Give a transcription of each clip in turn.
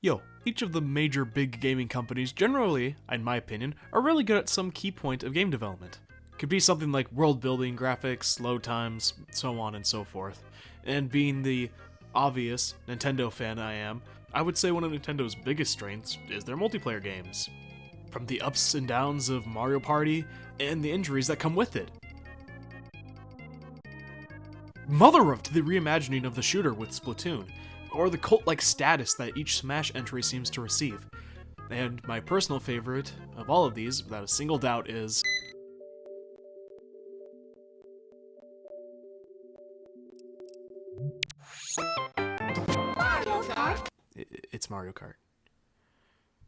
Yo, each of the major big gaming companies generally, in my opinion, are really good at some key point of game development. Could be something like world building, graphics, load times, so on and so forth. And being the obvious Nintendo fan I am, I would say one of Nintendo's biggest strengths is their multiplayer games. From the ups and downs of Mario Party and the injuries that come with it. Mother of to the reimagining of the shooter with Splatoon, or the cult-like status that each Smash entry seems to receive. And my personal favorite of all of these, without a single doubt, is Mario Kart. It's Mario Kart.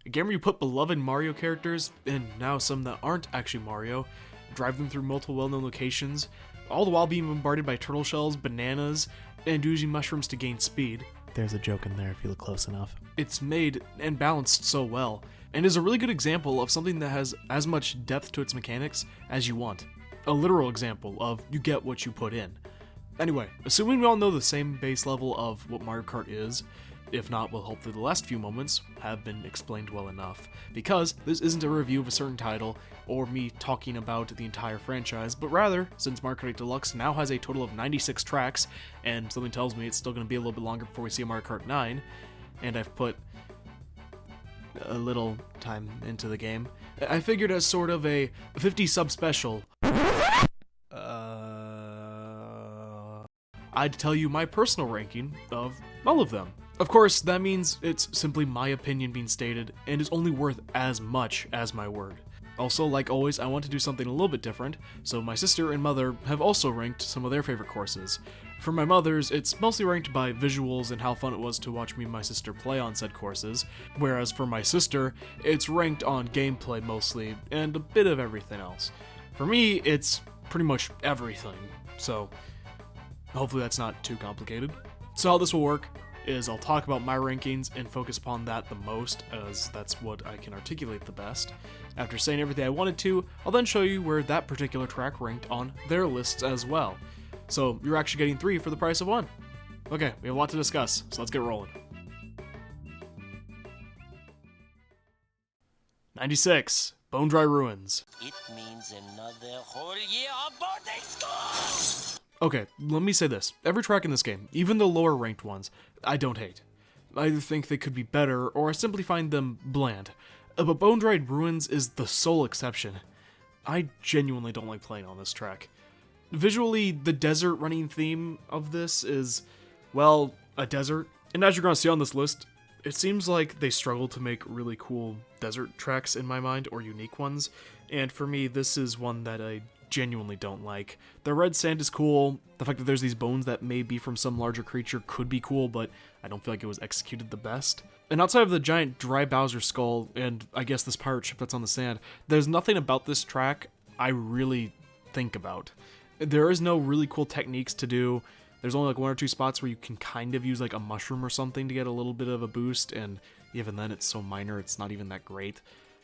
A game where you put beloved Mario characters, and now some that aren't actually Mario, drive them through multiple well-known locations, all the while being bombarded by turtle shells, bananas, and using mushrooms to gain speed. There's a joke in there if you look close enough. It's made and balanced so well, and is a really good example of something that has as much depth to its mechanics as you want. A literal example of you get what you put in. Anyway, assuming we all know the same base level of what Mario Kart is, if not, well, hopefully the last few moments have been explained well enough, because this isn't a review of a certain title, or me talking about the entire franchise, but rather, since Mario Kart 8 Deluxe now has a total of 96 tracks, and something tells me it's still going to be a little bit longer before we see a Mario Kart 9, and I've put a little time into the game, I figured as sort of a 50 sub special, I'd tell you my personal ranking of all of them. Of course, that means it's simply my opinion being stated, and is only worth as much as my word. Also, like always, I want to do something a little bit different, so my sister and mother have also ranked some of their favorite courses. For my mother's, it's mostly ranked by visuals and how fun it was to watch me and my sister play on said courses, whereas for my sister, it's ranked on gameplay mostly, and a bit of everything else. For me, it's pretty much everything, so hopefully that's not too complicated. So how this will work is I'll talk about my rankings and focus upon that the most, as that's what I can articulate the best. After saying everything I wanted to, I'll then show you where that particular track ranked on their lists as well. So you're actually getting 3 for the price of 1. Okay, we have a lot to discuss, so let's get rolling. 96, Bone Dry Ruins. It means another whole year of boarding school! Okay, let me say this. Every track in this game, even the lower ranked ones, I don't hate. I either think they could be better, or I simply find them bland. But Bone Dried Ruins is the sole exception. I genuinely don't like playing on this track. Visually, the desert running theme of this is, well, a desert. And as you're going to see on this list, it seems like they struggle to make really cool desert tracks in my mind, or unique ones. And for me, this is one that I genuinely don't like. The red sand is cool. The fact that there's these bones that may be from some larger creature could be cool, but I don't feel like it was executed the best. And outside of the giant dry Bowser skull, and I guess this pirate ship that's on the sand, there's nothing about this track I really think about. There is no really cool techniques to do. There's only like 1 or 2 spots where you can kind of use like a mushroom or something to get a little bit of a boost, and even then it's so minor it's not even that great.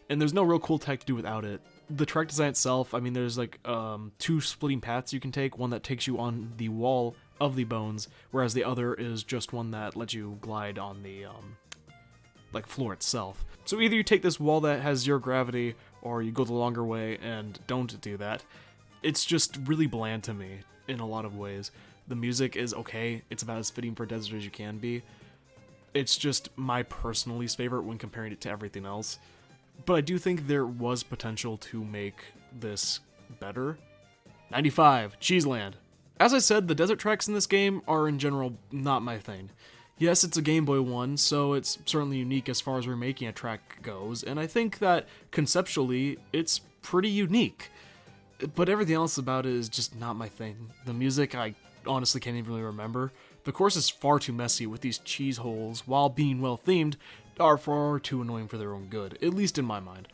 And there's no real cool tech to do without it. The track design itself, I mean, there's like 2 splitting paths you can take, one that takes you on the wall of the bones, whereas the other is just one that lets you glide on the like floor itself. So either you take this wall that has 0 gravity, or you go the longer way and don't do that. It's just really bland to me in a lot of ways. The music is okay, it's about as fitting for a desert as you can be. It's just my personal least favorite when comparing it to everything else. But I do think there was potential to make this better. 95, Cheeseland. As I said, the desert tracks in this game are in general not my thing. Yes, it's a Game Boy one, so it's certainly unique as far as remaking a track goes, and I think that conceptually it's pretty unique. But everything else about it is just not my thing. The music, I honestly can't even really remember. The course is far too messy with these cheese holes, while being well themed, are far too annoying for their own good, at least in my mind.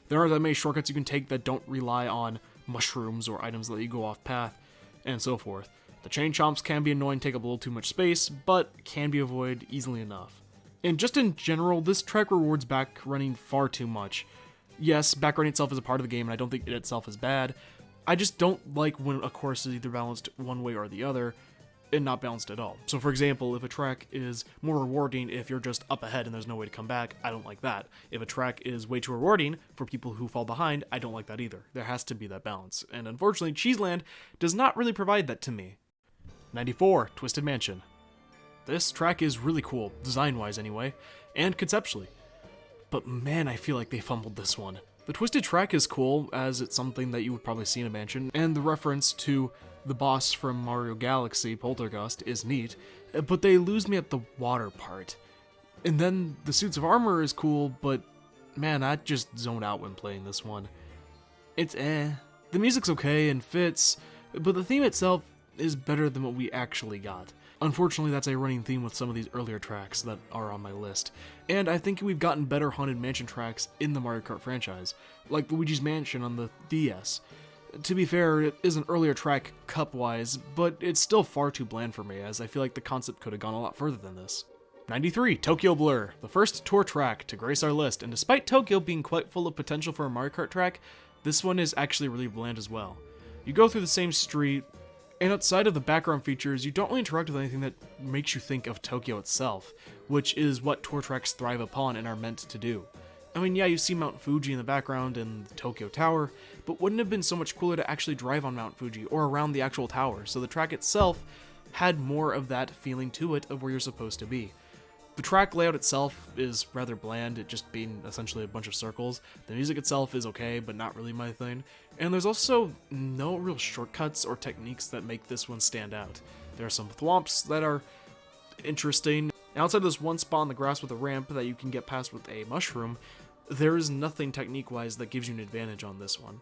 There aren't that many shortcuts you can take that don't rely on mushrooms or items that let you go off path, and so forth. The chain chomps can be annoying, take up a little too much space, but can be avoided easily enough. And just in general, this track rewards back running far too much. Yes, back running itself is a part of the game, and I don't think it itself is bad. I just don't like when a course is either balanced one way or the other, and not balanced at all. So for example, if a track is more rewarding if you're just up ahead and there's no way to come back, I don't like that. If a track is way too rewarding for people who fall behind, I don't like that either. There has to be that balance, and unfortunately Cheeseland does not really provide that to me. 94, Twisted Mansion. This track is really cool, design-wise anyway, and conceptually. But man, I feel like they fumbled this one. The twisted track is cool, as it's something that you would probably see in a mansion, and the reference to the boss from Mario Galaxy, Poltergust, is neat, but they lose me at the water part. And then the suits of armor is cool, but man, I just zoned out when playing this one. It's eh. The music's okay and fits, but the theme itself is better than what we actually got. Unfortunately, that's a running theme with some of these earlier tracks that are on my list, and I think we've gotten better Haunted Mansion tracks in the Mario Kart franchise, like Luigi's Mansion on the DS. To be fair, it is an earlier track cup-wise, but it's still far too bland for me, as I feel like the concept could have gone a lot further than this. 93, Tokyo Blur, the first tour track to grace our list, and despite Tokyo being quite full of potential for a Mario Kart track, this one is actually really bland as well. You go through the same street, and outside of the background features, you don't really interact with anything that makes you think of Tokyo itself, which is what tour tracks thrive upon and are meant to do. I mean, yeah, you see Mount Fuji in the background and the Tokyo Tower, but wouldn't it have been so much cooler to actually drive on Mount Fuji or around the actual tower, so the track itself had more of that feeling to it of where you're supposed to be. The track layout itself is rather bland, it just being essentially a bunch of circles. The music itself is okay, but not really my thing. And there's also no real shortcuts or techniques that make this one stand out. There are some thwomps that are interesting. And outside of this one spot on the grass with a ramp that you can get past with a mushroom, there is nothing technique-wise that gives you an advantage on this one.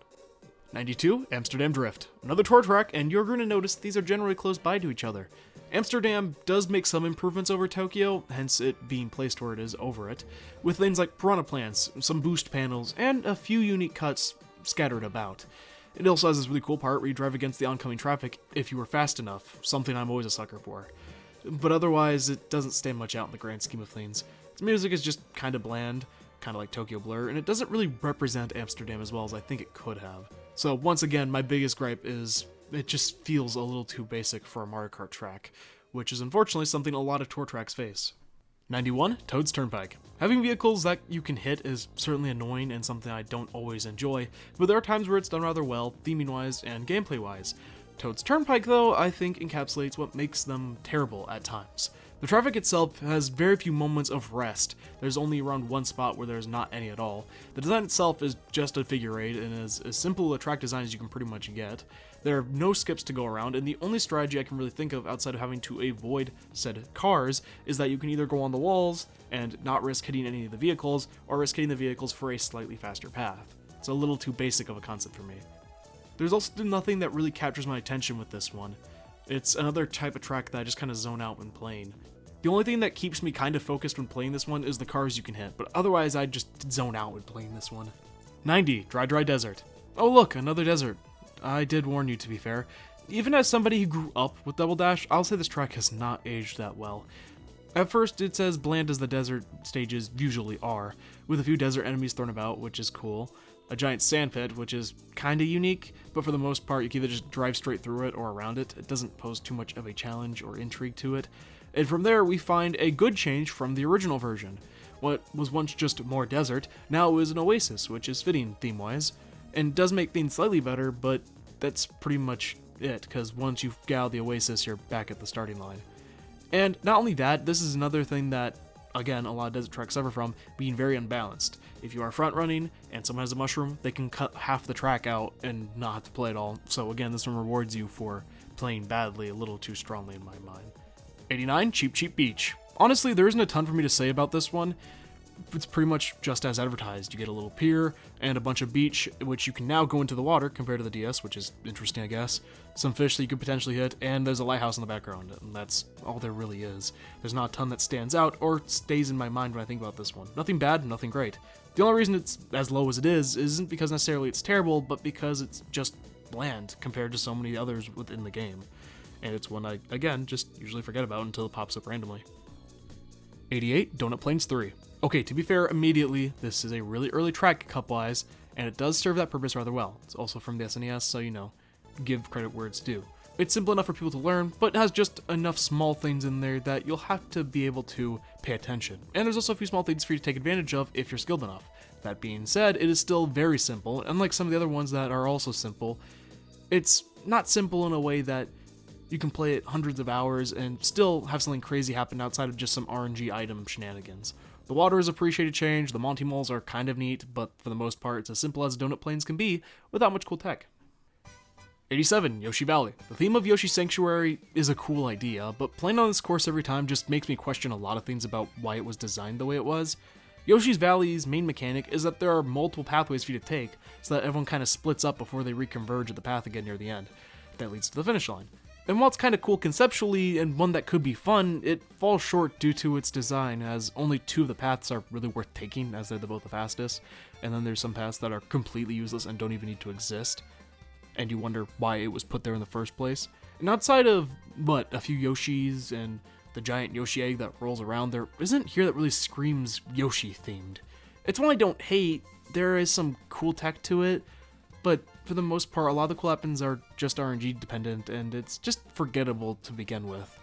92, Amsterdam Drift. Another tour track, and you're going to notice these are generally close by to each other. Amsterdam does make some improvements over Tokyo, hence it being placed where it is over it, with things like piranha plants, some boost panels, and a few unique cuts scattered about. It also has this really cool part where you drive against the oncoming traffic if you were fast enough, something I'm always a sucker for. But otherwise, it doesn't stand much out in the grand scheme of things. Its music is just kind of bland, kind of like Tokyo Blur, and it doesn't really represent Amsterdam as well as I think it could have. So once again, my biggest gripe is it just feels a little too basic for a Mario Kart track, which is unfortunately something a lot of tour tracks face. 91, Toad's Turnpike. Having vehicles that you can hit is certainly annoying and something I don't always enjoy, but there are times where it's done rather well, theming-wise and gameplay-wise. Toad's Turnpike, though, I think encapsulates what makes them terrible at times. The traffic itself has very few moments of rest. There's only around one spot where there's not any at all. The design itself is just a figure eight and is as simple a track design as you can pretty much get. There are no skips to go around, and the only strategy I can really think of outside of having to avoid said cars is that you can either go on the walls and not risk hitting any of the vehicles, or risk hitting the vehicles for a slightly faster path. It's a little too basic of a concept for me. There's also nothing that really captures my attention with this one. It's another type of track that I just kind of zone out when playing. The only thing that keeps me kind of focused when playing this one is the cars you can hit, but otherwise I just zone out when playing this one. 90, Dry Desert. Oh look, another desert. I did warn you, to be fair. Even as somebody who grew up with Double Dash, I'll say this track has not aged that well. At first, it's as bland as the desert stages usually are, with a few desert enemies thrown about, which is cool. A giant sand pit, which is kinda unique, but for the most part you can either just drive straight through it or around it. It doesn't pose too much of a challenge or intrigue to it. And from there we find a good change from the original version. What was once just more desert, now is an oasis, which is fitting theme-wise, and does make things slightly better, but that's pretty much it, because once you get out of the oasis, you're back at the starting line. And not only that, this is another thing that, again, a lot of desert tracks suffer from, being very unbalanced. If you are front running and someone has a mushroom, they can cut half the track out and not have to play at all. So again, this one rewards you for playing badly a little too strongly in my mind. 89, Cheap Beach. Honestly, there isn't a ton for me to say about this one. It's pretty much just as advertised. You get a little pier and a bunch of beach, which you can now go into the water compared to the DS, which is interesting, I guess. Some fish that you could potentially hit, and there's a lighthouse in the background, and that's all there really is. There's not a ton that stands out or stays in my mind when I think about this one. Nothing bad, nothing great. The only reason it's as low as it is isn't because necessarily it's terrible, but because it's just bland compared to so many others within the game. And it's one I, again, just usually forget about until it pops up randomly. 88, Donut Plains 3. Okay, to be fair, immediately, this is a really early track cup-wise, and it does serve that purpose rather well. It's also from the SNES, so, you know, give credit where it's due. It's simple enough for people to learn, but has just enough small things in there that you'll have to be able to pay attention. And there's also a few small things for you to take advantage of if you're skilled enough. That being said, it is still very simple, unlike some of the other ones that are also simple. It's not simple in a way that you can play it hundreds of hours and still have something crazy happen outside of just some RNG item shenanigans. The water is appreciated change, the Monty Moles are kind of neat, but for the most part it's as simple as donut planes can be without much cool tech. 87. Yoshi Valley. The theme of Yoshi Sanctuary is a cool idea, but playing on this course every time just makes me question a lot of things about why it was designed the way it was. Yoshi's Valley's main mechanic is that there are multiple pathways for you to take, so that everyone kind of splits up before they reconverge at the path again near the end. That leads to the finish line. And while it's kind of cool conceptually and one that could be fun, it falls short due to its design, as only 2 of the paths are really worth taking, as they're both the fastest, and then there's some paths that are completely useless and don't even need to exist, and you wonder why it was put there in the first place. And outside of, a few Yoshis and the giant Yoshi egg that rolls around, there isn't here that really screams Yoshi themed. It's one I don't hate, there is some cool tech to it, but for the most part, a lot of the cool weapons are just RNG dependent, and it's just forgettable to begin with.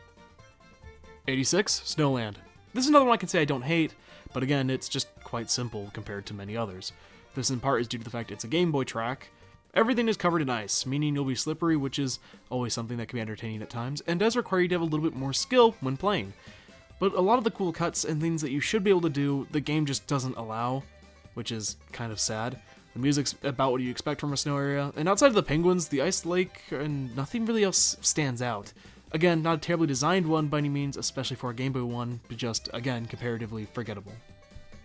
86. Snowland. This is another one I can say I don't hate, but again, it's just quite simple compared to many others. This in part is due to the fact it's a Game Boy track. Everything is covered in ice, meaning you'll be slippery, which is always something that can be entertaining at times, and does require you to have a little bit more skill when playing. But a lot of the cool cuts and things that you should be able to do, the game just doesn't allow, which is kind of sad. The music's about what you expect from a snow area, and outside of the penguins, the ice lake, and nothing really else stands out. Again, not a terribly designed one by any means, especially for a Game Boy one, but just, again, comparatively forgettable.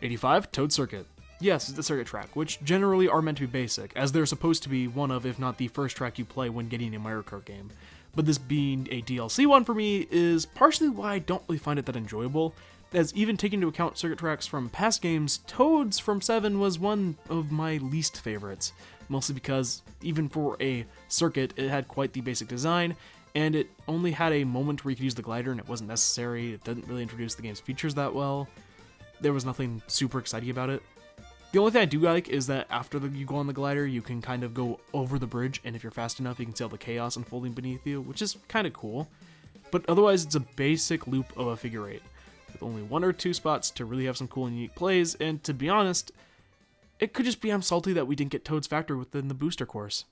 85. Toad Circuit. Yes, it's a circuit track, which generally are meant to be basic, as they're supposed to be one of, if not the first track you play when getting a Mario Kart game. But this being a DLC one for me is partially why I don't really find it that enjoyable, as even taking into account circuit tracks from past games, Toads from 7 was one of my least favorites, mostly because even for a circuit, it had quite the basic design, and it only had a moment where you could use the glider and it wasn't necessary. It didn't really introduce the game's features that well. There was nothing super exciting about it. The only thing I do like is that after you go on the glider, you can kind of go over the bridge, and if you're fast enough, you can see all the chaos unfolding beneath you, which is kind of cool. But otherwise, it's a basic loop of a figure 8. With only 1 or 2 spots to really have some cool and unique plays, and to be honest, it could just be I'm salty that we didn't get Toad's Factory within the booster course.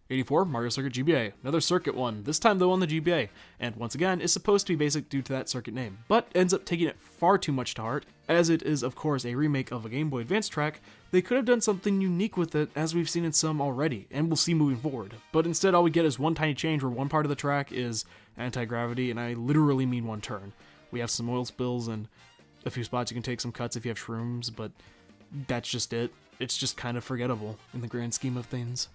84. Mario Circuit GBA. Another circuit one, this time though on the GBA, and once again is supposed to be basic due to that circuit name, but ends up taking it far too much to heart. As it is of course a remake of a Game Boy Advance track, they could have done something unique with it, as we've seen in some already, and we'll see moving forward. But instead all we get is one tiny change where one part of the track is anti-gravity, and I literally mean one turn. We have some oil spills and a few spots you can take some cuts if you have shrooms, but that's just it. It's just kind of forgettable in the grand scheme of things.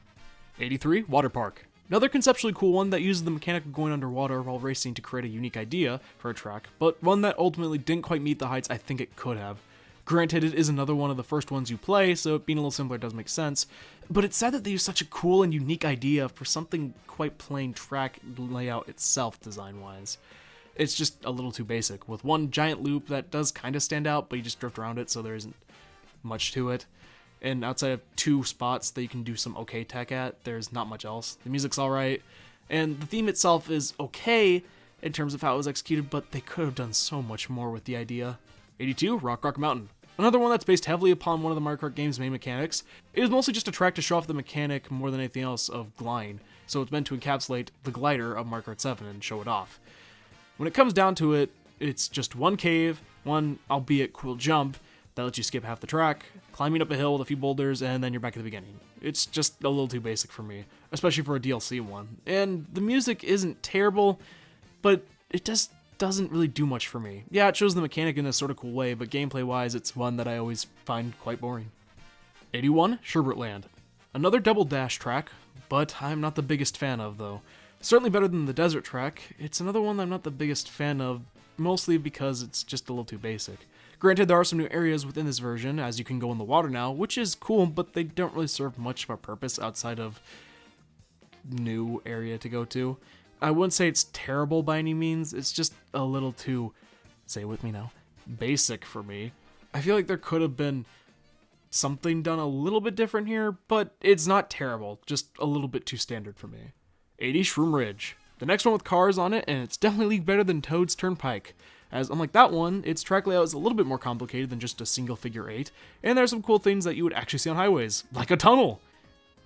83. Water Park. Another conceptually cool one that uses the mechanic of going underwater while racing to create a unique idea for a track, but one that ultimately didn't quite meet the heights I think it could have. Granted, it is another one of the first ones you play, so being a little simpler does make sense, but it's sad that they use such a cool and unique idea for something quite plain track layout itself design-wise. It's just a little too basic, with one giant loop that does kind of stand out, but you just drift around it, so there isn't much to it. And outside of 2 spots that you can do some okay tech at, there's not much else. The music's alright, and the theme itself is okay in terms of how it was executed, but they could have done so much more with the idea. 82. Rock Mountain. Another one that's based heavily upon one of the Mario Kart game's main mechanics. It is mostly just a track to show off the mechanic more than anything else of gliding, so it's meant to encapsulate the glider of Mario Kart 7 and show it off. When it comes down to it, it's just one cave, one albeit cool jump, that lets you skip half the track, climbing up a hill with a few boulders, and then you're back at the beginning. It's just a little too basic for me, especially for a DLC one. And the music isn't terrible, but it just doesn't really do much for me. Yeah, it shows the mechanic in a sort of cool way, but gameplay-wise, it's one that I always find quite boring. 81. Sherbert Land. Another double dash track, but I'm not the biggest fan of, though. Certainly better than the desert track. It's another one that I'm not the biggest fan of, mostly because it's just a little too basic. Granted, there are some new areas within this version, as you can go in the water now, which is cool, but they don't really serve much of a purpose outside of new area to go to. I wouldn't say it's terrible by any means, it's just a little too, say it with me now, basic for me. I feel like there could have been something done a little bit different here, but it's not terrible, just a little bit too standard for me. 80 Shroom Ridge. The next one with cars on it, and it's definitely league better than Toad's Turnpike, as unlike that one, its track layout is a little bit more complicated than just a single figure 8, and there's some cool things that you would actually see on highways, like a tunnel.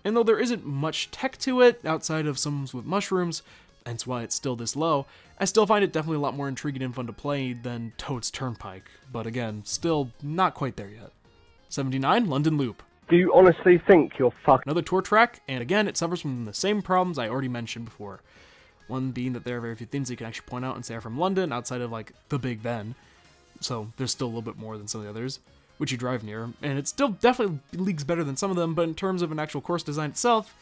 And though there isn't much tech to it, outside of some with mushrooms, hence why it's still this low, I still find it definitely a lot more intriguing and fun to play than Toad's Turnpike, but again, still not quite there yet. 79 London Loop. Do you honestly think you're fucked? Another tour track, and again, it suffers from the same problems I already mentioned before. One being that there are very few things you can actually point out and say are from London outside of like the Big Ben, so there's still a little bit more than some of the others, which you drive near, and it's still definitely leagues better than some of them, but in terms of an actual course design itself,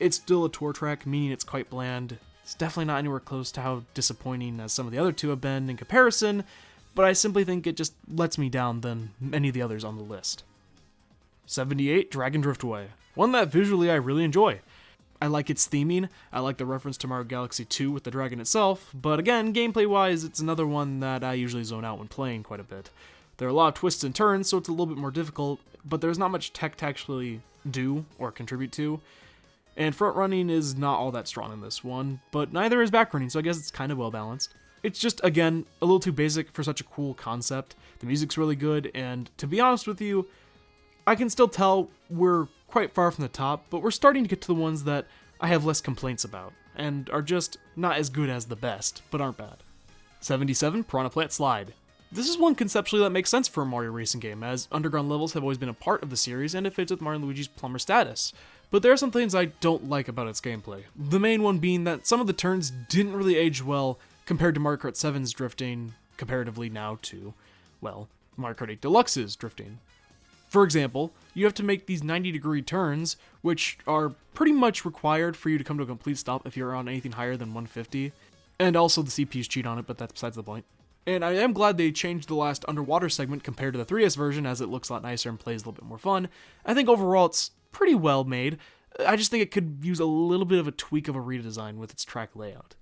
it's still a tour track, meaning it's quite bland. It's definitely not anywhere close to how disappointing as some of the other two have been in comparison, but I simply think it just lets me down than any of the others on the list. 78 Dragon Driftway. One that visually I really enjoy. I like its theming, I like the reference to Mario Galaxy 2 with the dragon itself, but again, gameplay-wise, it's another one that I usually zone out when playing quite a bit. There are a lot of twists and turns, so it's a little bit more difficult, but there's not much tech to actually do or contribute to. And front running is not all that strong in this one, but neither is back running, so I guess it's kind of well balanced. It's just, again, a little too basic for such a cool concept. The music's really good, and to be honest with you, I can still tell we're quite far from the top, but we're starting to get to the ones that I have less complaints about, and are just not as good as the best, but aren't bad. 77 Piranha Plant Slide. This is one conceptually that makes sense for a Mario racing game, as underground levels have always been a part of the series, and it fits with Mario & Luigi's plumber status. But there are some things I don't like about its gameplay. The main one being that some of the turns didn't really age well compared to Mario Kart 7's drifting, comparatively now to, well, Mario Kart 8 Deluxe's drifting. For example, you have to make these 90-degree turns, which are pretty much required for you to come to a complete stop if you're on anything higher than 150. And also the CPUs cheat on it, but that's besides the point. And I am glad they changed the last underwater segment compared to the 3DS version, as it looks a lot nicer and plays a little bit more fun. I think overall it's pretty well made. I just think it could use a little bit of a tweak of a redesign with its track layout.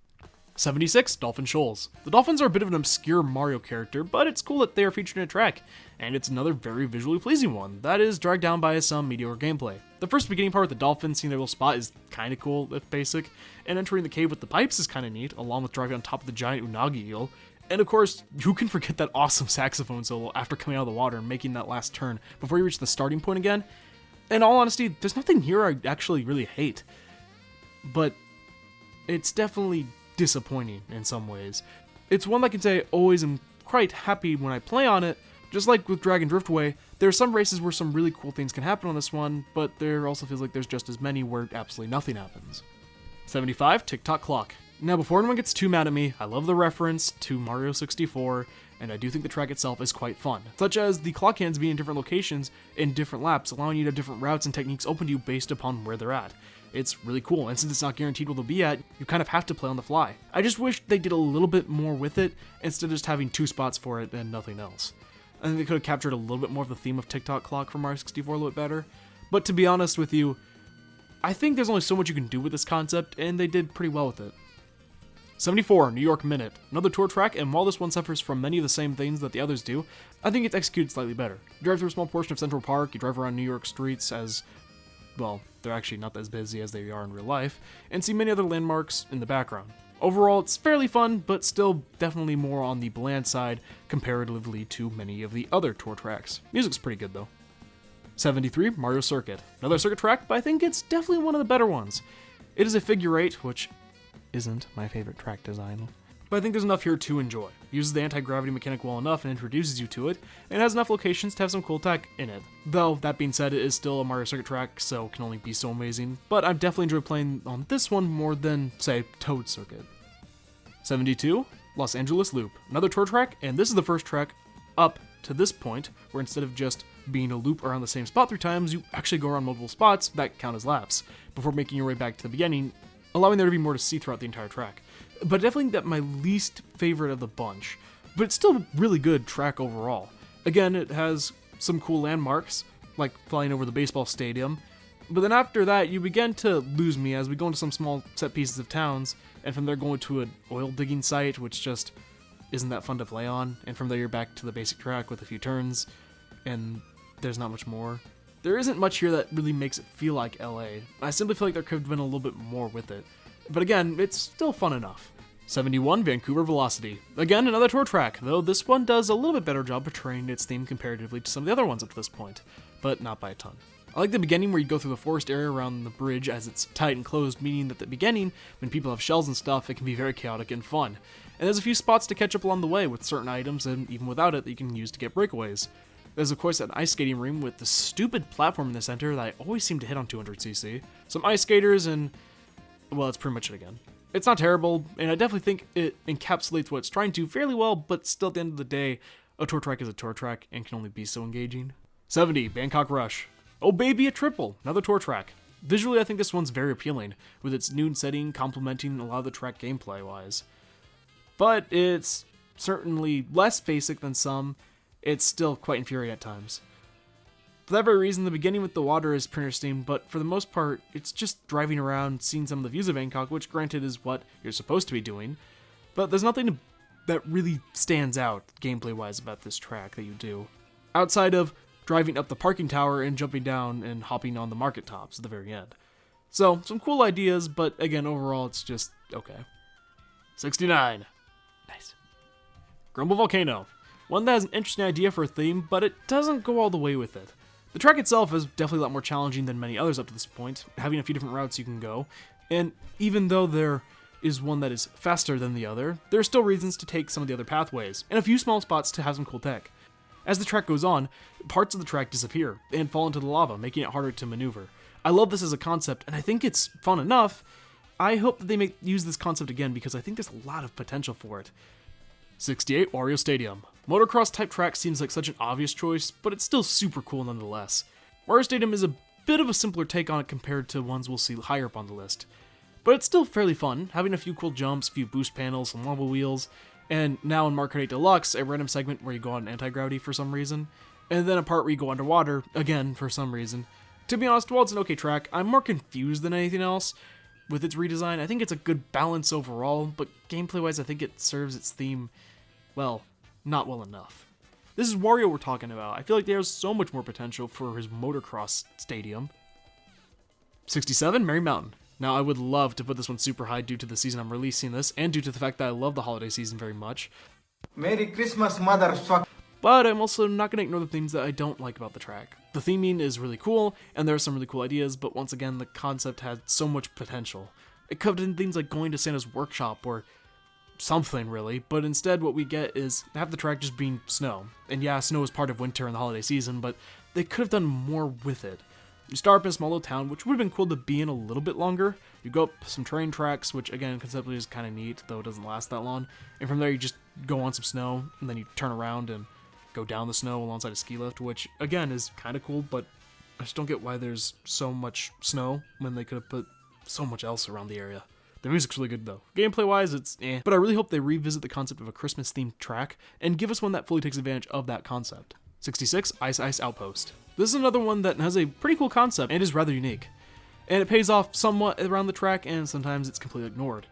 76 Dolphin Shoals. The Dolphins are a bit of an obscure Mario character, but it's cool that they are featured in a track, and it's another very visually pleasing one that is dragged down by some mediocre gameplay. The first beginning part with the dolphins seeing their little spot is kinda cool, if basic, and entering the cave with the pipes is kinda neat, along with driving on top of the giant unagi eel. And of course, who can forget that awesome saxophone solo after coming out of the water and making that last turn before you reach the starting point again? In all honesty, there's nothing here I actually really hate, but it's definitely disappointing in some ways. It's one I can say I always am quite happy when I play on it. Just like with Dragon Driftway, there are some races where some really cool things can happen on this one, but there also feels like there's just as many where absolutely nothing happens. 75 Tick-Tock Clock. Now, before anyone gets too mad at me, I love the reference to Mario 64, and I do think the track itself is quite fun, such as the clock hands being in different locations in different laps, allowing you to have different routes and techniques open to you based upon where they're at. It's really cool, and since it's not guaranteed where they'll be at, you kind of have to play on the fly. I just wish they did a little bit more with it, instead of just having two spots for it and nothing else. I think they could have captured a little bit more of the theme of Tick-Tock Clock from Mario 64 a little bit better, but to be honest with you, I think there's only so much you can do with this concept, and they did pretty well with it. 74 New York Minute. Another tour track, and while this one suffers from many of the same things that the others do, I think it's executed slightly better. You drive through a small portion of Central Park, you drive around New York streets as, well, they're actually not as busy as they are in real life, and see many other landmarks in the background. Overall, it's fairly fun, but still definitely more on the bland side comparatively to many of the other tour tracks. Music's pretty good though. 73 Mario Circuit. Another circuit track, but I think it's definitely one of the better ones. It is a figure 8, which isn't my favorite track design, but I think there's enough here to enjoy. It uses the anti-gravity mechanic well enough and introduces you to it, and has enough locations to have some cool tech in it. Though, that being said, it is still a Mario Circuit track, so it can only be so amazing, but I've definitely enjoyed playing on this one more than, say, Toad Circuit. 72 Los Angeles Loop. Another tour track, and this is the first track up to this point, where instead of just being a loop around the same spot 3 times, you actually go around multiple spots that count as laps, before making your way back to the beginning, allowing there to be more to see throughout the entire track. But definitely that my least favorite of the bunch, but it's still a really good track overall. Again, it has some cool landmarks, like flying over the baseball stadium, but then after that, you begin to lose me as we go into some small set pieces of towns, and from there going to an oil digging site, which just isn't that fun to play on, and from there you're back to the basic track with a few turns, and there's not much more. There isn't much here that really makes it feel like LA. I simply feel like there could have been a little bit more with it. but again, it's still fun enough. 71, Vancouver Velocity. Again, another tour track, though this one does a little bit better job portraying its theme comparatively to some of the other ones up to this point, but not by a ton. I like the beginning where you go through the forest area around the bridge as it's tight and closed, meaning that at the beginning, when people have shells and stuff, it can be very chaotic and fun. And there's a few spots to catch up along the way with certain items, and even without it, that you can use to get breakaways. There's of course an ice skating ring with the stupid platform in the center that I always seem to hit on 200cc. Some ice skaters and, well, that's pretty much it again. It's not terrible, and I definitely think it encapsulates what it's trying to fairly well, but still at the end of the day, a tour track is a tour track and can only be so engaging. 70, Bangkok Rush. Oh baby, a triple, another tour track. Visually, I think this one's very appealing, with its noon setting complementing a lot of the track gameplay-wise. But it's certainly less basic than some. It's still quite infuriating at times. For that very reason, the beginning with the water is pretty interesting, but for the most part, it's just driving around, seeing some of the views of Bangkok, which granted is what you're supposed to be doing, but there's nothing that really stands out gameplay-wise about this track that you do, outside of driving up the parking tower and jumping down and hopping on the market tops at the very end. So, some cool ideas, but again, overall, it's just okay. 69. Nice. Grumble Volcano. One that has an interesting idea for a theme, but it doesn't go all the way with it. The track itself is definitely a lot more challenging than many others up to this point, having a few different routes you can go, and even though there is one that is faster than the other, there are still reasons to take some of the other pathways, and a few small spots to have some cool tech. As the track goes on, parts of the track disappear and fall into the lava, making it harder to maneuver. I love this as a concept, and I think it's fun enough. I hope that they use this concept again because I think there's a lot of potential for it. 68, Wario Stadium. Motocross type track seems like such an obvious choice, but it's still super cool nonetheless. Wario Stadium is a bit of a simpler take on it compared to ones we'll see higher up on the list. But it's still fairly fun, having a few cool jumps, a few boost panels, some lava wheels, and now in Mario Kart 8 Deluxe, a random segment where you go on anti-gravity for some reason, and then a part where you go underwater, again for some reason. To be honest, while it's an okay track, I'm more confused than anything else. With its redesign, I think it's a good balance overall, but gameplay-wise, I think it serves its theme, well, not well enough. This is Wario we're talking about. I feel like there's so much more potential for his motocross stadium. 67, Merry Mountain. Now, I would love to put this one super high due to the season I'm releasing this, and due to the fact that I love the holiday season very much. Merry Christmas, motherfucker. But I'm also not going to ignore the things that I don't like about the track. The theming is really cool, and there are some really cool ideas, but once again, the concept had so much potential. It covered in things like going to Santa's workshop, or something really, but instead what we get is half the track just being snow. And yeah, snow is part of winter and the holiday season, but they could have done more with it. You start up in a small little town, which would have been cool to be in a little bit longer. You go up some train tracks, which again, conceptually is kind of neat, though it doesn't last that long. And from there you just go on some snow, and then you turn around and go down the snow alongside a ski lift, which again is kind of cool, but I just don't get why there's so much snow when they could have put so much else around the area. The music's really good though. Gameplay-wise, it's eh. But I really hope they revisit the concept of a Christmas-themed track and give us one that fully takes advantage of that concept. 66, Ice Ice Outpost. This is another one that has a pretty cool concept and is rather unique. And it pays off somewhat around the track, and sometimes it's completely ignored.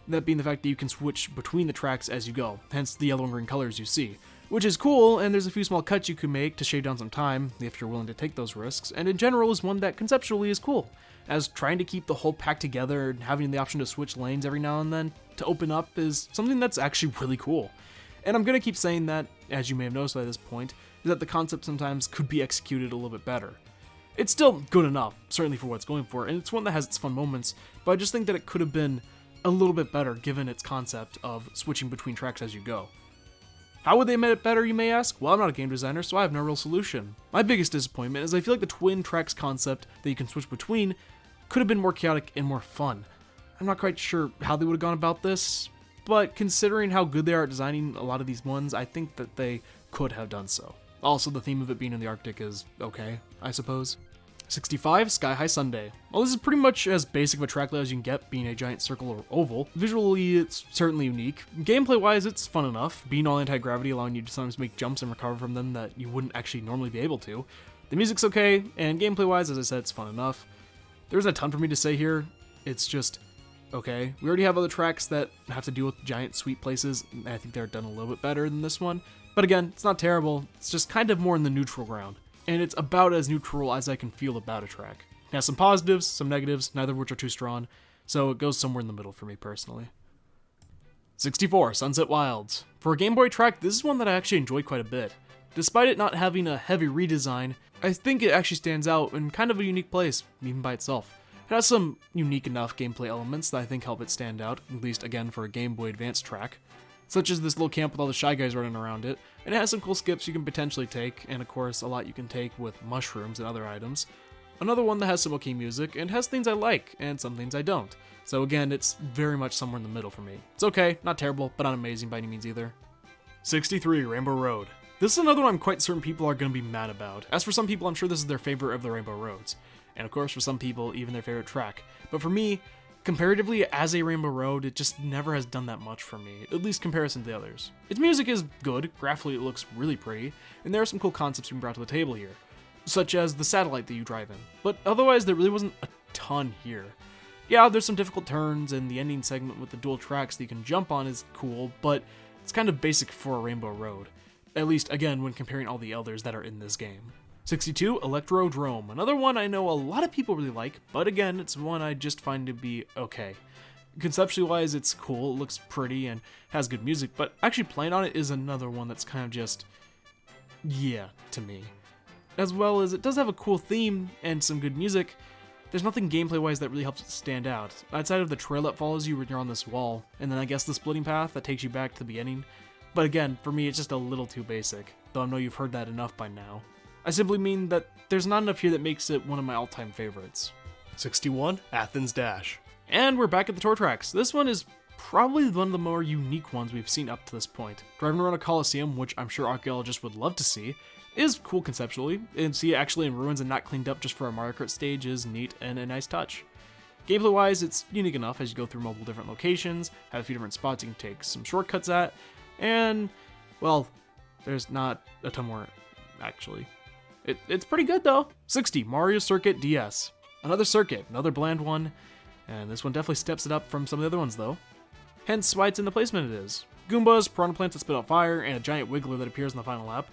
That being the fact that you can switch between the tracks as you go, hence the yellow and green colors you see. Which is cool, and there's a few small cuts you can make to shave down some time, if you're willing to take those risks, and in general is one that conceptually is cool, as trying to keep the whole pack together and having the option to switch lanes every now and then to open up is something that's actually really cool. And I'm going to keep saying that, as you may have noticed by this point, is that the concept sometimes could be executed a little bit better. It's still good enough, certainly for what it's going for, and it's one that has its fun moments, but I just think that it could have been a little bit better given its concept of switching between tracks as you go. How would they have made it better, you may ask? Well, I'm not a game designer, so I have no real solution. My biggest disappointment is I feel like the twin tracks concept that you can switch between could have been more chaotic and more fun. I'm not quite sure how they would have gone about this, but considering how good they are at designing a lot of these ones, I think that they could have done so. Also, the theme of it being in the Arctic is okay, I suppose. 65, Sky High Sunday. Well, this is pretty much as basic of a track layout as you can get, being a giant circle or oval. Visually, it's certainly unique. Gameplay-wise, it's fun enough, being all anti-gravity, allowing you to sometimes make jumps and recover from them that you wouldn't actually normally be able to. The music's okay, and gameplay-wise, as I said, it's fun enough. There isn't a ton for me to say here. It's just okay. We already have other tracks that have to deal with giant sweet places, and I think they're done a little bit better than this one. But again, it's not terrible. It's just kind of more in the neutral ground. And it's about as neutral as I can feel about a track. It has some positives, some negatives, neither of which are too strong. so it goes somewhere in the middle for me personally. 64, Sunset Wilds. For a Game Boy track, this is one that I actually enjoyed quite a bit. Despite it not having a heavy redesign, I think it actually stands out in kind of a unique place, even by itself. It has some unique enough gameplay elements that I think help it stand out, at least again for a Game Boy Advance track, such as this little camp with all the Shy Guys running around it, and it has some cool skips you can potentially take, and of course a lot you can take with mushrooms and other items. Another one that has some okay music, and has things I like, and some things I don't. So again, it's very much somewhere in the middle for me. It's okay, not terrible, but not amazing by any means either. 63, Rainbow Road. This is another one I'm quite certain people are going to be mad about. As for some people, I'm sure this is their favorite of the Rainbow Roads. And of course, for some people, even their favorite track. But for me, comparatively as a Rainbow Road, it just never has done that much for me, at least comparison to the others. Its music is good, graphically it looks really pretty, and there are some cool concepts being brought to the table here, such as the satellite that you drive in. But otherwise, there really wasn't a ton here. Yeah, there's some difficult turns, and the ending segment with the dual tracks that you can jump on is cool, but it's kind of basic for a Rainbow Road. At least, again, when comparing all the others that are in this game. 62, Electrodrome. Another one I know a lot of people really like, but again, it's one I just find to be okay. Conceptually wise, it's cool, it looks pretty, and has good music, but actually playing on it is another one that's kind of just, yeah, to me. As well as it does have a cool theme and some good music, there's nothing gameplay-wise that really helps it stand out, outside of the trail that follows you when you're on this wall, and then I guess the splitting path that takes you back to the beginning. But again, for me, it's just a little too basic, though I know you've heard that enough by now. I simply mean that there's not enough here that makes it one of my all-time favorites. 61, Athens Dash. And we're back at the tour tracks. This one is probably one of the more unique ones we've seen up to this point. Driving around a coliseum, which I'm sure archaeologists would love to see, is cool conceptually, and see it actually in ruins and not cleaned up just for a Mario Kart stage is neat and a nice touch. Gameplay-wise, it's unique enough as you go through multiple different locations, have a few different spots you can take some shortcuts at, and, well, there's not a ton more, actually. It's pretty good, though. 60, Mario Circuit DS. Another circuit, another bland one, and this one definitely steps it up from some of the other ones, though. Hence why it's in the placement it is. Goombas, piranha plants that spit out fire, and a giant wiggler that appears in the final lap,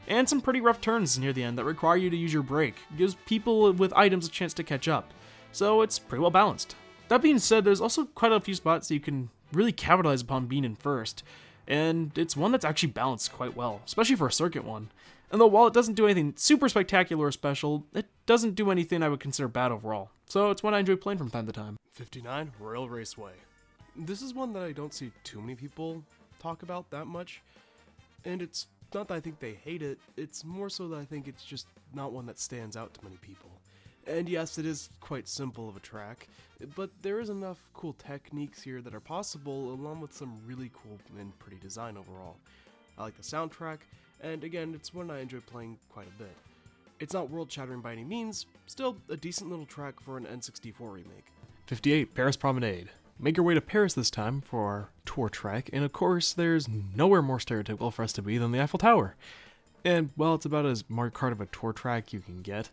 and some pretty rough turns near the end that require you to use your brake. Gives people with items a chance to catch up, so it's pretty well balanced. That being said, there's also quite a few spots that you can really capitalize upon being in first, and it's one that's actually balanced quite well, especially for a circuit one. And though while it doesn't do anything super spectacular or special, it doesn't do anything I would consider bad overall, so it's one I enjoy playing from time to time. 59, Royal Raceway. This is one that I don't see too many people talk about that much, and it's not that I think they hate it, it's more so that I think it's just not one that stands out to many people. And yes, it is quite simple of a track, but there is enough cool techniques here that are possible, along with some really cool and pretty design overall. I like the soundtrack, and again, it's one I enjoy playing quite a bit. It's not world-shattering by any means, still a decent little track for an N64 remake. 58, Paris Promenade. Make your way to Paris this time for our tour track, and of course, there's nowhere more stereotypical for us to be than the Eiffel Tower. And, well, it's about as Mario Kart of a tour track you can get,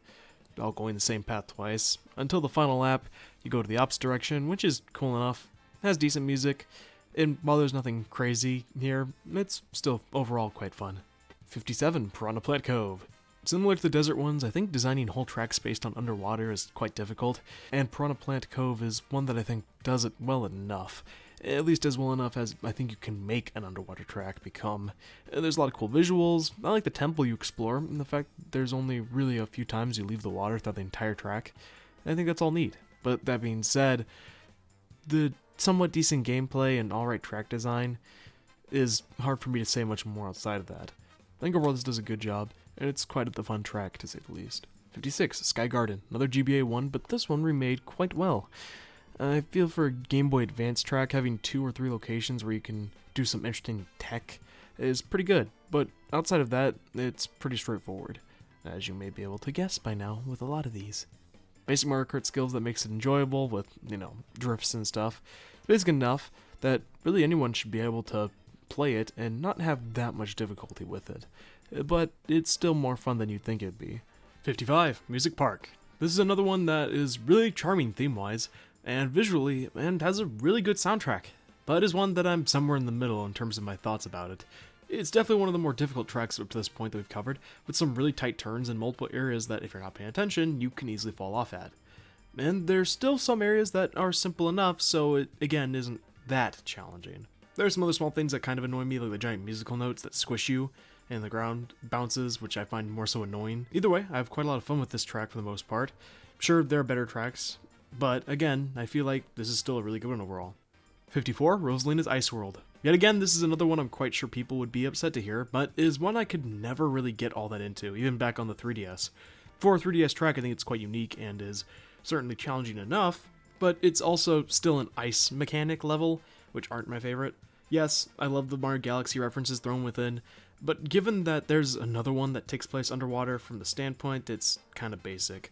all going the same path twice. Until the final lap, you go to the opposite direction, which is cool enough, has decent music, and while there's nothing crazy here, it's still overall quite fun. 57, Piranha Plant Cove. Similar to the desert ones, I think designing whole tracks based on underwater is quite difficult, and Piranha Plant Cove is one that I think does it well enough. At least as well enough as I think you can make an underwater track become. There's a lot of cool visuals. I like the temple you explore, and the fact there's only really a few times you leave the water throughout the entire track. I think that's all neat. But that being said, the somewhat decent gameplay and alright track design is hard for me to say much more outside of that. I think overall this does a good job, and it's quite the fun track to say the least. 56, Sky Garden, another GBA one, but this one remade quite well. I feel for a Game Boy Advance track, having 2 or 3 locations where you can do some interesting tech is pretty good, but outside of that, it's pretty straightforward, as you may be able to guess by now with a lot of these. Basic Mario Kart skills that makes it enjoyable with, drifts and stuff. It's basic enough that really anyone should be able to play it and not have that much difficulty with it, but it's still more fun than you'd think it'd be. 55, Music Park. This is another one that is really charming theme-wise, and visually, and has a really good soundtrack, but is one that I'm somewhere in the middle in terms of my thoughts about it. It's definitely one of the more difficult tracks up to this point that we've covered, with some really tight turns in multiple areas that if you're not paying attention, you can easily fall off at. and there's still some areas that are simple enough, so it, again, isn't that challenging. There are some other small things that kind of annoy me, like the giant musical notes that squish you, and the ground bounces, which I find more so annoying. Either way, I have quite a lot of fun with this track for the most part. Sure, there are better tracks, but again, I feel like this is still a really good one overall. 54, Rosalina's Ice World. Yet again, this is another one I'm quite sure people would be upset to hear, but is one I could never really get all that into, even back on the 3DS. For a 3DS track, I think it's quite unique and is certainly challenging enough, but it's also still an ice mechanic level, which aren't my favorite. Yes, I love the Mario Galaxy references thrown within, but given that there's another one that takes place underwater from the standpoint, it's kind of basic.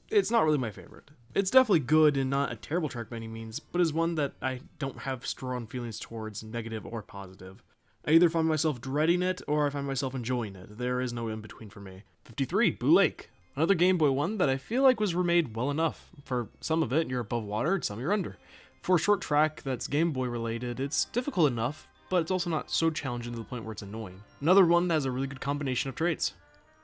It's not really my favorite. It's definitely good and not a terrible track by any means, but is one that I don't have strong feelings towards, negative or positive. I either find myself dreading it, or I find myself enjoying it. There is no in-between for me. 53, Boo Lake. Another Game Boy one that I feel like was remade well enough. For some of it, you're above water, and some you're under. For a short track that's Game Boy related, it's difficult enough, but it's also not so challenging to the point where it's annoying. Another one that has a really good combination of traits.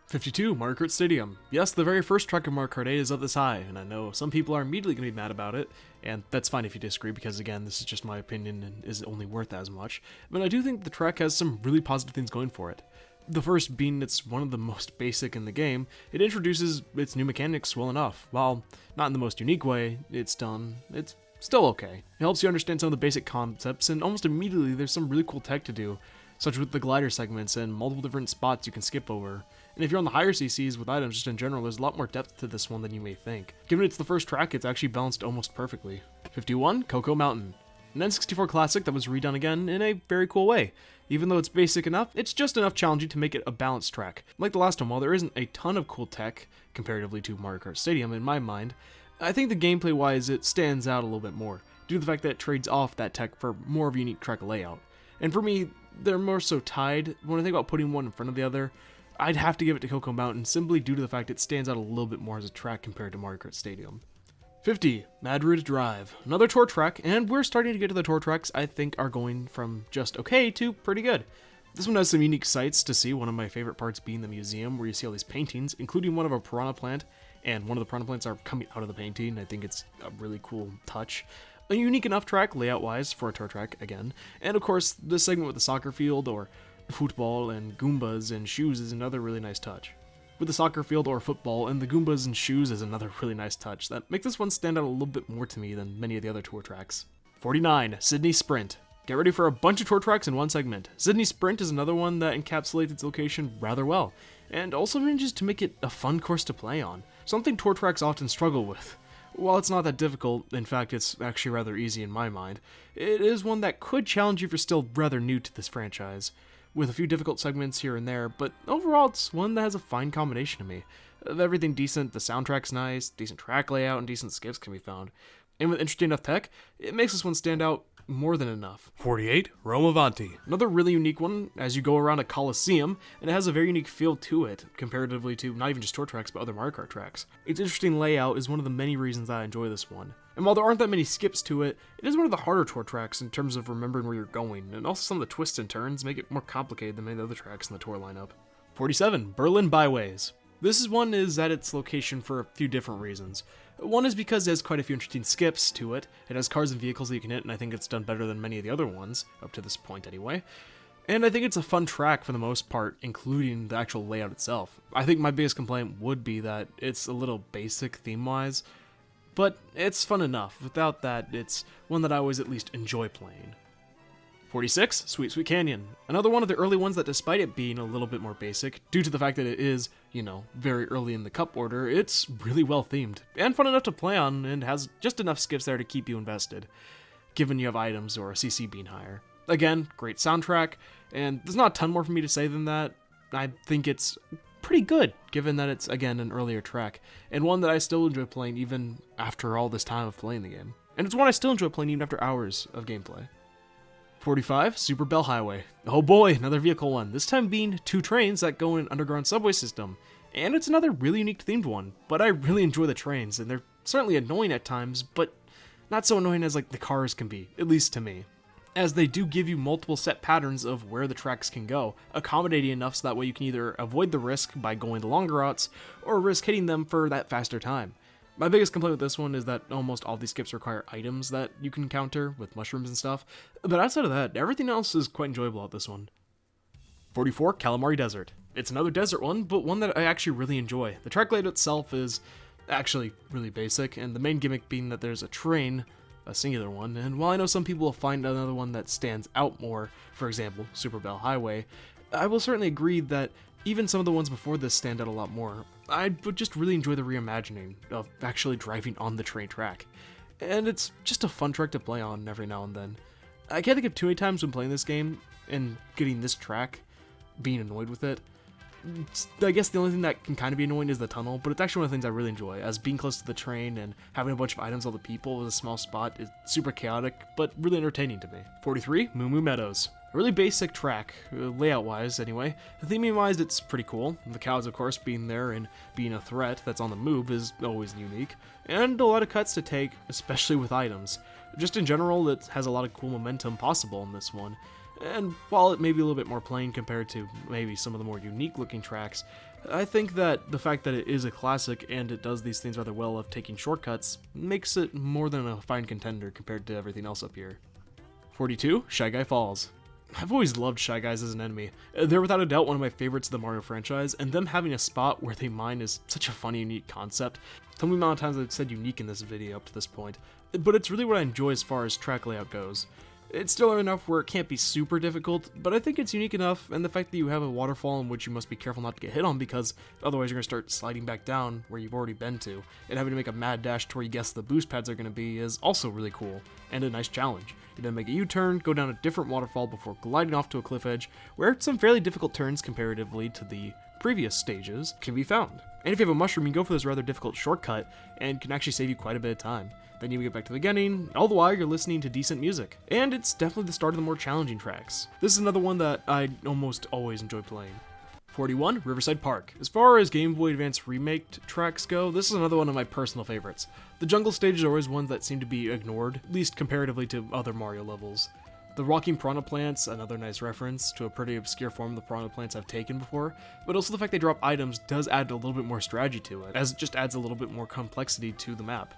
52, Mario Kart Stadium. Yes, the very first track of Mario Kart 8 is up this high, and I know some people are immediately going to be mad about it, and that's fine if you disagree, because again, this is just my opinion and is only worth as much, but I do think the track has some really positive things going for it. The first being it's one of the most basic in the game, it introduces its new mechanics well enough. While not in the most unique way it's still okay. It helps you understand some of the basic concepts, and almost immediately there's some really cool tech to do, such with the glider segments and multiple different spots you can skip over. And if you're on the higher CCs with items just in general, there's a lot more depth to this one than you may think. Given it's the first track, it's actually balanced almost perfectly. 51, Cocoa Mountain. An N64 classic that was redone again in a very cool way. Even though it's basic enough, it's just enough challenging to make it a balanced track. Like the last one, while there isn't a ton of cool tech, comparatively to Mario Kart Stadium in my mind, I think the gameplay-wise it stands out a little bit more, due to the fact that it trades off that tech for more of a unique track layout. And for me, they're more so tied. When I think about putting one in front of the other, I'd have to give it to Cocoa Mountain simply due to the fact it stands out a little bit more as a track compared to Mario Kart Stadium. 50, Madrid Drive. Another tour track, and we're starting to get to the tour tracks I think are going from just okay to pretty good. This one has some unique sights to see, one of my favorite parts being the museum where you see all these paintings, including one of a piranha plant, and one of the piranha plants are coming out of the painting. I think it's a really cool touch. A unique enough track layout-wise for a tour track, again. And of course, the segment with the soccer field, or football, and Goombas and shoes is another really nice touch. With the soccer field or football and the Goombas and shoes is another really nice touch that makes this one stand out a little bit more to me than many of the other tour tracks. 49, Sydney Sprint. Get ready for a bunch of tour tracks in one segment. Sydney Sprint is another one that encapsulates its location rather well, and also manages to make it a fun course to play on, something tour tracks often struggle with. While it's not that difficult, in fact it's actually rather easy in my mind, it is one that could challenge you if you're still rather new to this franchise, with a few difficult segments here and there, but overall it's one that has a fine combination to me. Of everything decent, the soundtrack's nice, decent track layout, and decent skips can be found. And with interesting enough tech, it makes this one stand out more than enough. 48, Rome Avanti. Another really unique one as you go around a coliseum, and it has a very unique feel to it, comparatively to not even just tour tracks, but other Mario Kart tracks. Its interesting layout is one of the many reasons I enjoy this one. And while there aren't that many skips to it, it is one of the harder tour tracks in terms of remembering where you're going, and also some of the twists and turns make it more complicated than many of the other tracks in the tour lineup. 47, Berlin Byways. This one is at its location for a few different reasons. One is because it has quite a few interesting skips to it. It has cars and vehicles that you can hit, and I think it's done better than many of the other ones, up to this point anyway. And I think it's a fun track for the most part, including the actual layout itself. I think my biggest complaint would be that it's a little basic theme-wise, but it's fun enough. Without that, it's one that I always at least enjoy playing. 46, Sweet Sweet Canyon. Another one of the early ones that, despite it being a little bit more basic, due to the fact that it is, very early in the cup order, it's really well themed, and fun enough to play on, and has just enough skips there to keep you invested, given you have items or a CC being higher. Again, great soundtrack, and there's not a ton more for me to say than that. I think it's pretty good, given that it's, again, an earlier track, and one that I still enjoy playing even after all this time of playing the game. And it's one I still enjoy playing even after hours of gameplay. 45, Super Bell Highway. Oh boy, another vehicle one, this time being two trains that go in an underground subway system. And it's another really unique themed one, but I really enjoy the trains, and they're certainly annoying at times, but not so annoying as like the cars can be, at least to me. As they do give you multiple set patterns of where the tracks can go, accommodating enough so that way you can either avoid the risk by going the longer routes, or risk hitting them for that faster time. My biggest complaint with this one is that almost all these skips require items that you can counter with mushrooms and stuff, but outside of that, everything else is quite enjoyable at this one. 44, Calamari Desert. It's another desert one, but one that I actually really enjoy. The track layout itself is actually really basic, and the main gimmick being that there's a train, a singular one, and while I know some people will find another one that stands out more, for example, Super Bell Highway, I will certainly agree that even some of the ones before this stand out a lot more. I would just really enjoy the reimagining of actually driving on the train track, and it's just a fun track to play on every now and then. I can't think of too many times when playing this game and getting this track, being annoyed with it. I guess the only thing that can kind of be annoying is the tunnel, but it's actually one of the things I really enjoy, as being close to the train and having a bunch of items all the people with a small spot is super chaotic, but really entertaining to me. 43, Moo Moo Meadows. A really basic track, layout-wise anyway. Theming-wise, it's pretty cool. The cows, of course, being there and being a threat that's on the move is always unique, and a lot of cuts to take, especially with items. Just in general, it has a lot of cool momentum possible in this one. And while it may be a little bit more plain compared to maybe some of the more unique looking tracks, I think that the fact that it is a classic and it does these things rather well of taking shortcuts makes it more than a fine contender compared to everything else up here. 42, Shy Guy Falls. I've always loved Shy Guys as an enemy. They're without a doubt one of my favorites of the Mario franchise, and them having a spot where they mine is such a funny, unique concept. Tell me the amount of times I've said unique in this video up to this point, but it's really what I enjoy as far as track layout goes. It's still enough where it can't be super difficult, but I think it's unique enough, and the fact that you have a waterfall in which you must be careful not to get hit on because otherwise you're going to start sliding back down where you've already been to, and having to make a mad dash to where you guess the boost pads are going to be is also really cool, and a nice challenge. You then make a U-turn, go down a different waterfall before gliding off to a cliff edge, where some fairly difficult turns comparatively to the previous stages can be found. And if you have a mushroom, you can go for this rather difficult shortcut, and can actually save you quite a bit of time. Then you get back to the beginning, all the while you're listening to decent music. And it's definitely the start of the more challenging tracks. This is another one that I almost always enjoy playing. 41, Riverside Park. As far as Game Boy Advance remaked tracks go, this is another one of my personal favorites. The jungle stages are always ones that seem to be ignored, at least comparatively to other Mario levels. The rocking piranha plants, another nice reference to a pretty obscure form the piranha plants I've taken before, but also the fact they drop items does add a little bit more strategy to it, as it just adds a little bit more complexity to the map.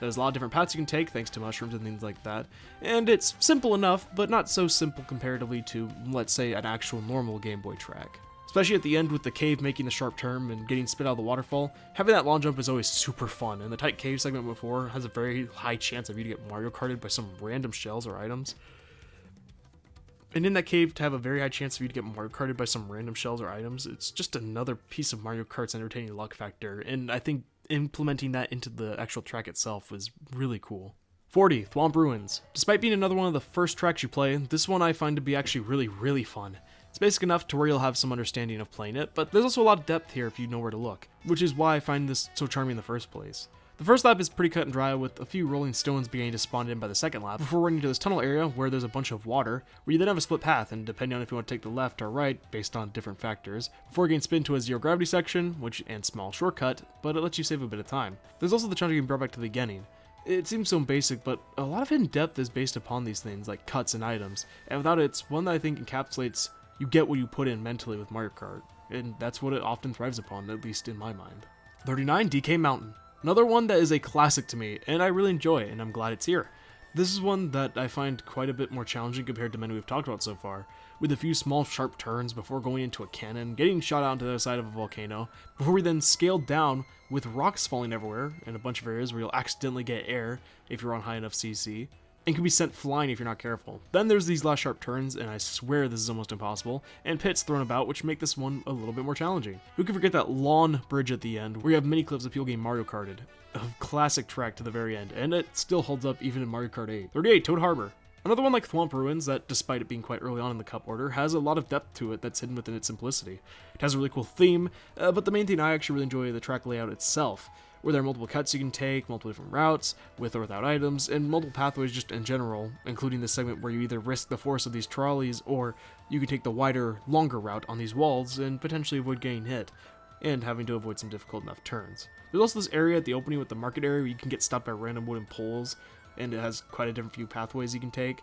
There's a lot of different paths you can take thanks to mushrooms and things like that, and it's simple enough, but not so simple comparatively to, let's say, an actual normal Game Boy track. Especially at the end with the cave making the sharp turn and getting spit out of the waterfall, having that long jump is always super fun, and the tight cave segment before has a very high chance of you to get Mario Karted by some random shells or items. And in that cave, to have a very high chance of you to get Mario Karted by some random shells or items, it's just another piece of Mario Kart's entertaining luck factor, and I think implementing that into the actual track itself was really cool. 40, Thwomp Ruins. Despite being another one of the first tracks you play, this one I find to be actually really fun. It's basic enough to where you'll have some understanding of playing it, but there's also a lot of depth here if you know where to look, which is why I find this so charming in the first place. The first lap is pretty cut and dry, with a few rolling stones beginning to spawn in by the second lap, before running to this tunnel area where there's a bunch of water, where you then have a split path, and depending on if you want to take the left or right, based on different factors, before getting spin to a zero gravity section, and small shortcut, but it lets you save a bit of time. There's also the chance you can bring back to the beginning. It seems so basic, but a lot of hidden depth is based upon these things, like cuts and items, and without it, it's one that I think encapsulates you get what you put in mentally with Mario Kart, and that's what it often thrives upon, at least in my mind. 39, DK Mountain. Another one that is a classic to me, and I really enjoy, and I'm glad it's here. This is one that I find quite a bit more challenging compared to many we've talked about so far, with a few small sharp turns before going into a cannon, getting shot out onto the other side of a volcano, before we then scale down with rocks falling everywhere, and a bunch of areas where you'll accidentally get air if you're on high enough CC, and can be sent flying if you're not careful. Then there's these last sharp turns, and I swear this is almost impossible, and pits thrown about, which make this one a little bit more challenging. Who can forget that lawn bridge at the end, where you have mini clips of people getting Mario Karted? A classic track to the very end, and it still holds up even in Mario Kart 8. 38, Toad Harbor. Another one like Thwomp Ruins that, despite it being quite early on in the cup order, has a lot of depth to it that's hidden within its simplicity. It has a really cool theme, but the main thing I actually really enjoy is the track layout itself, where there are multiple cuts you can take, multiple different routes, with or without items, and multiple pathways just in general, including the segment where you either risk the force of these trolleys, or you can take the wider, longer route on these walls and potentially avoid getting hit, and having to avoid some difficult enough turns. There's also this area at the opening with the market area where you can get stopped by random wooden poles, and it has quite a different few pathways you can take.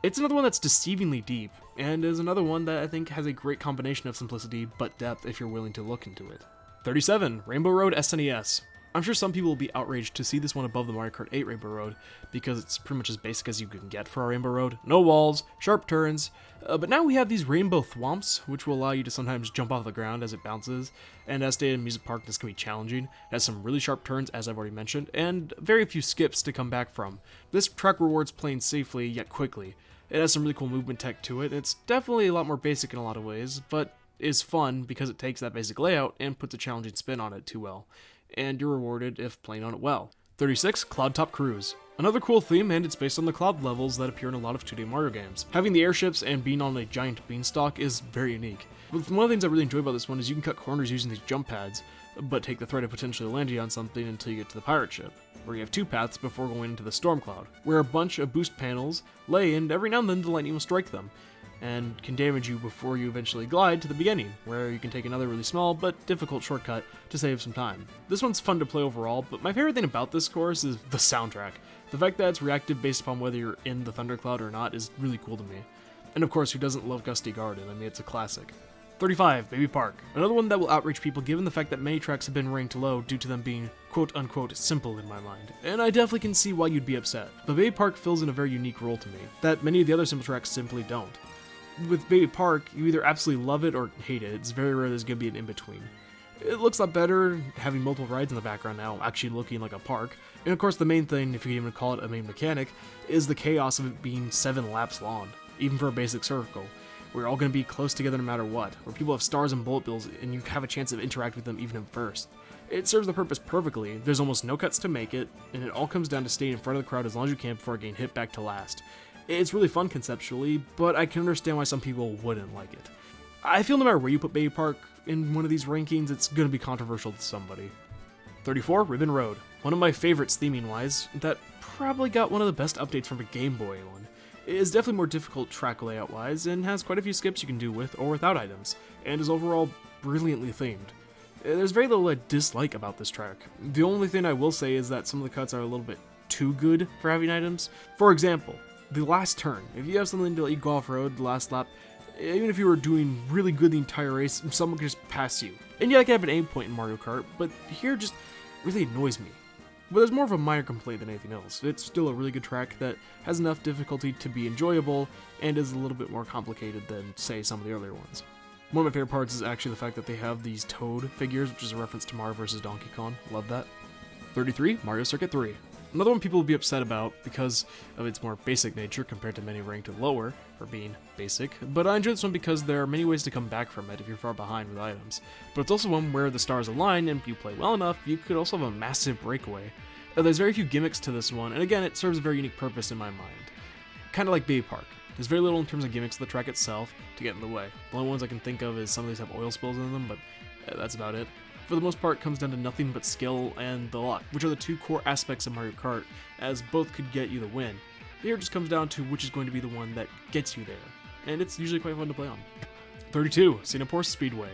It's another one that's deceivingly deep, and is another one that I think has a great combination of simplicity but depth if you're willing to look into it. 37, Rainbow Road SNES. I'm sure some people will be outraged to see this one above the Mario Kart 8 Rainbow Road, because it's pretty much as basic as you can get for a Rainbow Road. No walls, sharp turns, but now we have these rainbow thwomps, which will allow you to sometimes jump off the ground as it bounces, and as stated in Music Park, this can be challenging. It has some really sharp turns, as I've already mentioned, and very few skips to come back from. This track rewards playing safely, yet quickly. It has some really cool movement tech to it. It's definitely a lot more basic in a lot of ways, but is fun because it takes that basic layout and puts a challenging spin on it too well. And you're rewarded if playing on it well. 36, Cloud Top Cruise. Another cool theme, and it's based on the cloud levels that appear in a lot of 2D Mario games. Having the airships and being on a giant beanstalk is very unique. But one of the things I really enjoy about this one is you can cut corners using these jump pads, but take the threat of potentially landing on something until you get to the pirate ship, where you have two paths before going into the storm cloud, where a bunch of boost panels lay, and every now and then the lightning will strike them, and can damage you before you eventually glide to the beginning, where you can take another really small but difficult shortcut to save some time. This one's fun to play overall, but my favorite thing about this course is the soundtrack. The fact that it's reactive based upon whether you're in the thundercloud or not is really cool to me. And of course, who doesn't love Gusty Garden? I mean, it's a classic. 35, Baby Park. Another one that will outrage people given the fact that many tracks have been ranked low due to them being quote-unquote simple in my mind. And I definitely can see why you'd be upset. But Baby Park fills in a very unique role to me, that many of the other simple tracks simply don't. With Baby Park, you either absolutely love it or hate it. It's very rare there's going to be an in-between. It looks a lot better having multiple rides in the background now, actually looking like a park. And of course the main thing, if you can even call it a main mechanic, is the chaos of it being 7 laps long, even for a basic circle. We're all going to be close together no matter what, where people have stars and bullet bills and you have a chance of interacting with them even in first. It serves the purpose perfectly, there's almost no cuts to make it, and it all comes down to staying in front of the crowd as long as you can before getting hit back to last. It's really fun conceptually, but I can understand why some people wouldn't like it. I feel no matter where you put Baby Park in one of these rankings, it's going to be controversial to somebody. 34, Ribbon Road. One of my favorites theming-wise, that probably got one of the best updates from a Game Boy one. It is definitely more difficult track layout-wise, and has quite a few skips you can do with or without items, and is overall brilliantly themed. There's very little I dislike about this track. The only thing I will say is that some of the cuts are a little bit too good for having items. For example, the last turn. If you have something to let you go off-road the last lap, even if you were doing really good the entire race, someone could just pass you. And yeah, that can happen at any point in Mario Kart, but here just really annoys me. But there's more of a minor complaint than anything else. It's still a really good track that has enough difficulty to be enjoyable, and is a little bit more complicated than, say, some of the earlier ones. One of my favorite parts is actually the fact that they have these Toad figures, which is a reference to Mario vs. Donkey Kong. Love that. 33, Mario Circuit 3. Another one people will be upset about because of its more basic nature compared to many ranked lower for being basic, but I enjoy this one because there are many ways to come back from it if you're far behind with items. But it's also one where the stars align, and if you play well enough, you could also have a massive breakaway. There's very few gimmicks to this one, and again, it serves a very unique purpose in my mind. Kind of like Baby Park. There's very little in terms of gimmicks to the track itself to get in the way. The only ones I can think of is some of these have oil spills in them, but that's about it. For the most part, it comes down to nothing but skill and the luck, which are the two core aspects of Mario Kart, as both could get you the win. Here it just comes down to which is going to be the one that gets you there, and it's usually quite fun to play on. 32, Singapore Speedway.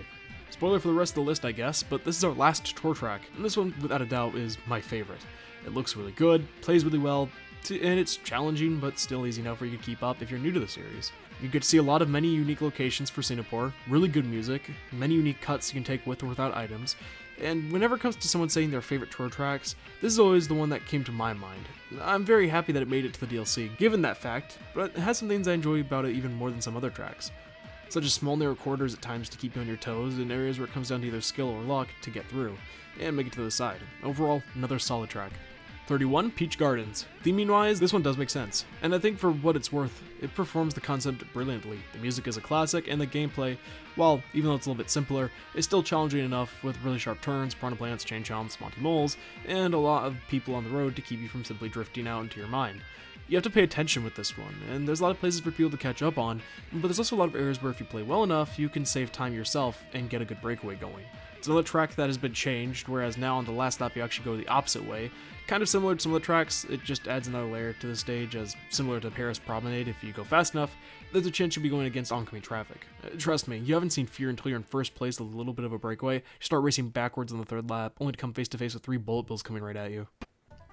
Spoiler for the rest of the list, I guess, but this is our last tour track, and this one, without a doubt, is my favorite. It looks really good, plays really well, and it's challenging, but still easy enough for you to keep up if you're new to the series. You get to see a lot of many unique locations for Singapore, really good music, many unique cuts you can take with or without items, and whenever it comes to someone saying their favorite tour tracks, this is always the one that came to my mind. I'm very happy that it made it to the DLC, given that fact, but it has some things I enjoy about it even more than some other tracks, such as small narrow corridors at times to keep you on your toes, and areas where it comes down to either skill or luck to get through, and make it to the side. Overall, another solid track. 31, Peach Gardens. Theming-wise, this one does make sense, and I think for what it's worth, it performs the concept brilliantly. The music is a classic, and the gameplay, while even though it's a little bit simpler, is still challenging enough with really sharp turns, piranha plants, chain chomps, Monty Moles, and a lot of people on the road to keep you from simply drifting out into your mind. You have to pay attention with this one, and there's a lot of places for people to catch up on, but there's also a lot of areas where if you play well enough, you can save time yourself and get a good breakaway going. It's another track that has been changed, whereas now on the last lap you actually go the opposite way. Kind of similar to some of the tracks, it just adds another layer to the stage, as similar to Paris Promenade, if you go fast enough, there's a chance you'll be going against oncoming traffic. Trust me, you haven't seen fear until you're in first place, a little bit of a breakaway, you start racing backwards on the third lap, only to come face to face with 3 bullet bills coming right at you.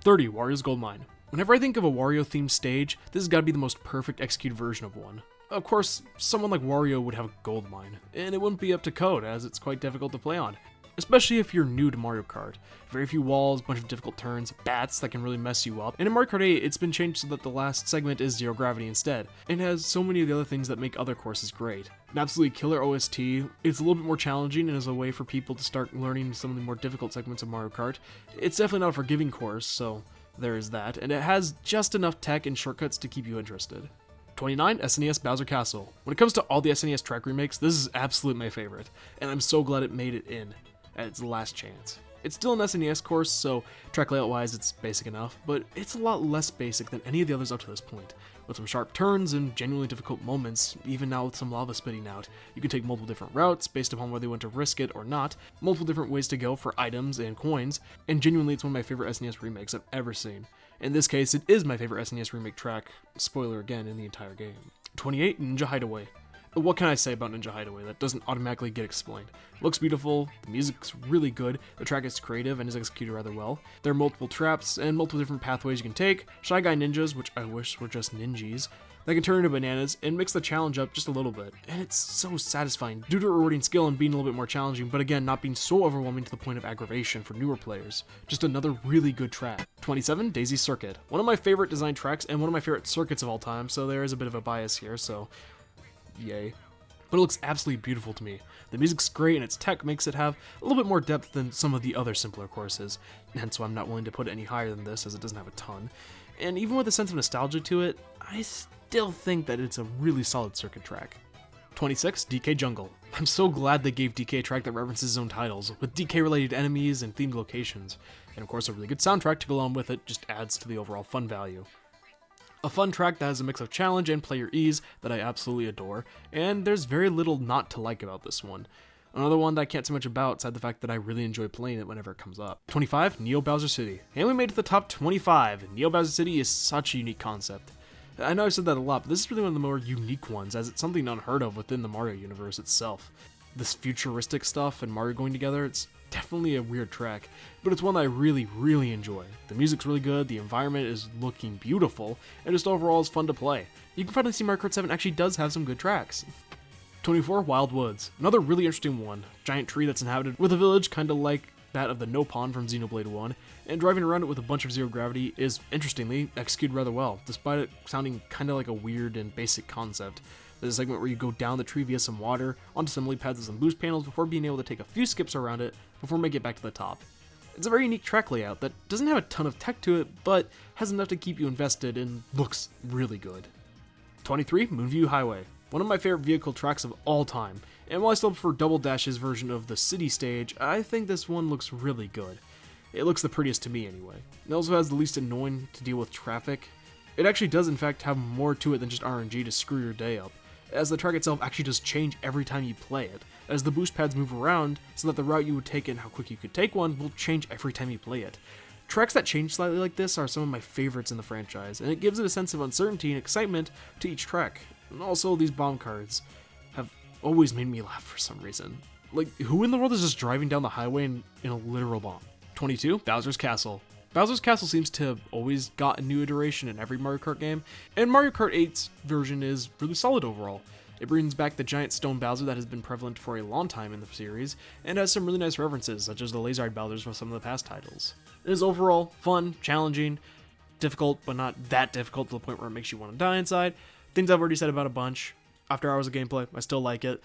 30, Wario's Gold Mine. Whenever I think of a Wario-themed stage, this has got to be the most perfect executed version of one. Of course, someone like Wario would have a gold mine, and it wouldn't be up to code, as it's quite difficult to play on. especially if you're new to Mario Kart. Very few walls, bunch of difficult turns, bats that can really mess you up. And in Mario Kart 8, it's been changed so that the last segment is zero gravity instead, and has so many of the other things that make other courses great. An absolutely killer OST, it's a little bit more challenging and is a way for people to start learning some of the more difficult segments of Mario Kart. It's definitely not a forgiving course, so there is that, and it has just enough tech and shortcuts to keep you interested. 29, SNES Bowser Castle. When it comes to all the SNES track remakes, this is absolutely my favorite, and I'm so glad it made it in at its last chance. It's still an SNES course, so track layout wise it's basic enough, but it's a lot less basic than any of the others up to this point, with some sharp turns and genuinely difficult moments, even now with some lava spitting out. You can take multiple different routes based upon whether you want to risk it or not, multiple different ways to go for items and coins, and genuinely it's one of my favorite SNES remakes I've ever seen. In this case, it is my favorite SNES remake track, spoiler again, in the entire game. 28, Ninja Hideaway. What can I say about Ninja Hideaway that doesn't automatically get explained? It looks beautiful, the music's really good, the track is creative and is executed rather well. There are multiple traps and multiple different pathways you can take, Shy Guy ninjas, which I wish were just ninjas, that can turn into bananas and mix the challenge up just a little bit. And it's so satisfying due to rewarding skill and being a little bit more challenging, but again, not being so overwhelming to the point of aggravation for newer players. Just another really good track. 27, Daisy Circuit. One of my favorite design tracks and one of my favorite circuits of all time, so there is a bit of a bias here, so yay. But it looks absolutely beautiful to me. The music's great and its tech makes it have a little bit more depth than some of the other simpler courses, hence why I'm not willing to put it any higher than this as it doesn't have a ton. And even with a sense of nostalgia to it, I still think that it's a really solid circuit track. 26, DK Jungle. I'm so glad they gave DK a track that references his own titles, with DK related enemies and themed locations. And of course a really good soundtrack to go along with it just adds to the overall fun value. A fun track that has a mix of challenge and player ease that I absolutely adore, and there's very little not to like about this one. Another one that I can't say much about, aside the fact that I really enjoy playing it whenever it comes up. 25, Neo Bowser City. And we made it to the top 25. Neo Bowser City is such a unique concept. I know I've said that a lot, but this is really one of the more unique ones, as it's something unheard of within the Mario universe itself. This futuristic stuff and Mario going together, it's definitely a weird track, but it's one that I really, really enjoy. The music's really good, the environment is looking beautiful, and just overall is fun to play. You can finally see Mario Kart 7 actually does have some good tracks. 24, Wild Woods. Another really interesting one. Giant tree that's inhabited with a village kinda like that of the No Pond from Xenoblade 1, and driving around it with a bunch of zero gravity is, interestingly, executed rather well, despite it sounding kinda like a weird and basic concept. There's a segment where you go down the tree via some water, onto some lily pads and some boost panels before being able to take a few skips around it before making it back to the top. It's a very unique track layout that doesn't have a ton of tech to it, but has enough to keep you invested and looks really good. 23, Moonview Highway. One of my favorite vehicle tracks of all time, and while I still prefer Double Dash's version of the city stage, I think this one looks really good. It looks the prettiest to me anyway. It also has the least annoying to deal with traffic. It actually does in fact have more to it than just RNG to screw your day up, as the track itself actually does change every time you play it, as the boost pads move around so that the route you would take and how quick you could take one will change every time you play it. Tracks that change slightly like this are some of my favorites in the franchise, and it gives it a sense of uncertainty and excitement to each track. And also, these bomb cards have always made me laugh for some reason. Like, who in the world is just driving down the highway in a literal bomb? 22, Bowser's Castle. Bowser's Castle seems to have always got a new iteration in every Mario Kart game, and Mario Kart 8's version is really solid overall. It brings back the giant stone Bowser that has been prevalent for a long time in the series, and has some really nice references, such as the laser-eyed Bowsers from some of the past titles. It is overall fun, challenging, difficult, but not that difficult to the point where it makes you want to die inside. Things I've already said about a bunch. After hours of gameplay, I still like it.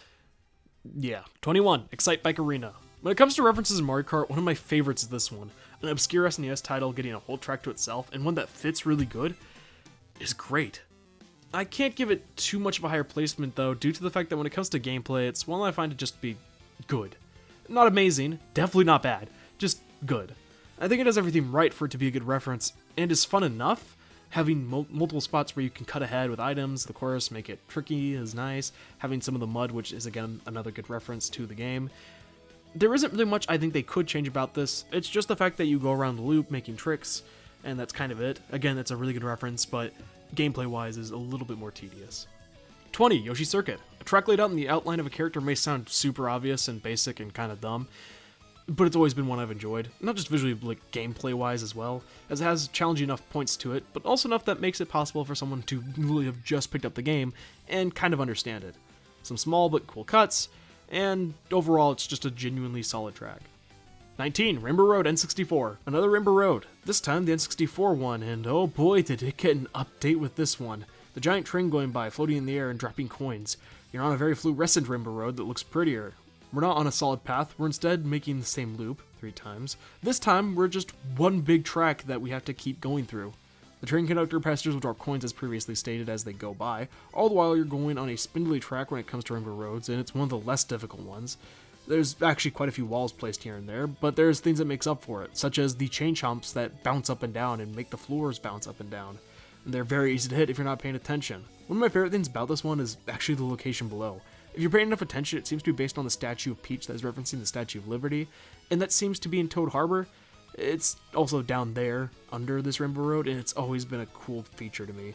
Yeah. 21, Excite Bike Arena. When it comes to references in Mario Kart, one of my favorites is this one. An obscure SNES title getting a whole track to itself, and one that fits really good, is great. I can't give it too much of a higher placement though, due to the fact that when it comes to gameplay, it's one that I find to just be good. Not amazing, definitely not bad, just good. I think it does everything right for it to be a good reference, and is fun enough. Having multiple spots where you can cut ahead with items, the course, make it tricky is nice. Having some of the mud, which is again another good reference to the game. There isn't really much I think they could change about this. It's just the fact that you go around the loop making tricks, and that's kind of it. Again, it's a really good reference, but gameplay-wise is a little bit more tedious. 20, Yoshi Circuit. A track laid out in the outline of a character may sound super obvious and basic and kind of dumb, but it's always been one I've enjoyed. Not just visually, but like gameplay-wise as well, as it has challenging enough points to it, but also enough that makes it possible for someone to really have just picked up the game and kind of understand it. Some small but cool cuts, and overall it's just a genuinely solid track. 19, Rainbow Road N64. Another Rainbow Road. This time the N64 one, and oh boy did it get an update with this one. The giant train going by, floating in the air and dropping coins. You're on a very fluorescent Rainbow Road that looks prettier. We're not on a solid path, we're instead making the same loop 3 times. This time, we're just one big track that we have to keep going through. The train conductor passes will drop coins as previously stated as they go by, all the while you're going on a spindly track when it comes to Rainbow Roads, and it's one of the less difficult ones. There's actually quite a few walls placed here and there, but there's things that makes up for it, such as the chain chomps that bounce up and down and make the floors bounce up and down. And they're very easy to hit if you're not paying attention. One of my favorite things about this one is actually the location below. If you're paying enough attention, it seems to be based on the Statue of Peach that is referencing the Statue of Liberty, and that seems to be in Toad Harbor. It's also down there, under this Rainbow Road, and it's always been a cool feature to me.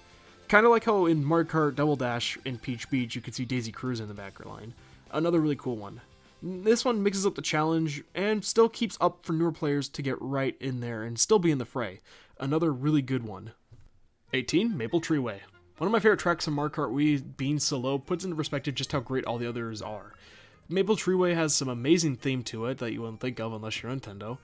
Kind of like how in Mario Kart Double Dash in Peach Beach, you could see Daisy Cruz in the background line. Another really cool one. This one mixes up the challenge, and still keeps up for newer players to get right in there and still be in the fray. Another really good one. 18, Maple Treeway. One of my favorite tracks in Mario Kart Wii, being so low, puts into perspective just how great all the others are. Maple Treeway has some amazing theme to it that you wouldn't think of unless you're Nintendo,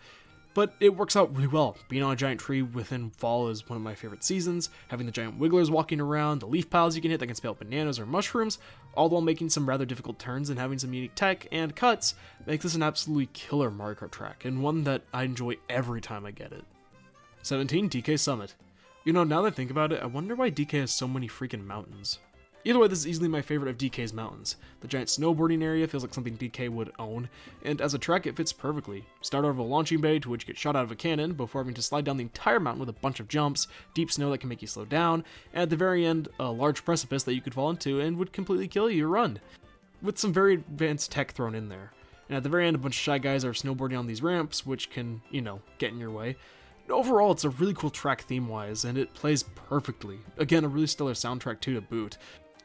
but it works out really well. Being on a giant tree within fall is one of my favorite seasons, having the giant wigglers walking around, the leaf piles you can hit that can spell out bananas or mushrooms, all while making some rather difficult turns and having some unique tech and cuts, makes this an absolutely killer Mario Kart track, and one that I enjoy every time I get it. 17, DK Summit. You know, now that I think about it, I wonder why DK has so many freaking mountains. Either way, this is easily my favorite of DK's mountains. The giant snowboarding area feels like something DK would own, and as a track it fits perfectly. Start out of a launching bay to which you get shot out of a cannon before having to slide down the entire mountain with a bunch of jumps, deep snow that can make you slow down, and at the very end, a large precipice that you could fall into and would completely kill you or run, with some very advanced tech thrown in there. And at the very end, a bunch of shy guys are snowboarding on these ramps, which can, get in your way. Overall, it's a really cool track theme-wise, and it plays perfectly. Again, a really stellar soundtrack too to boot.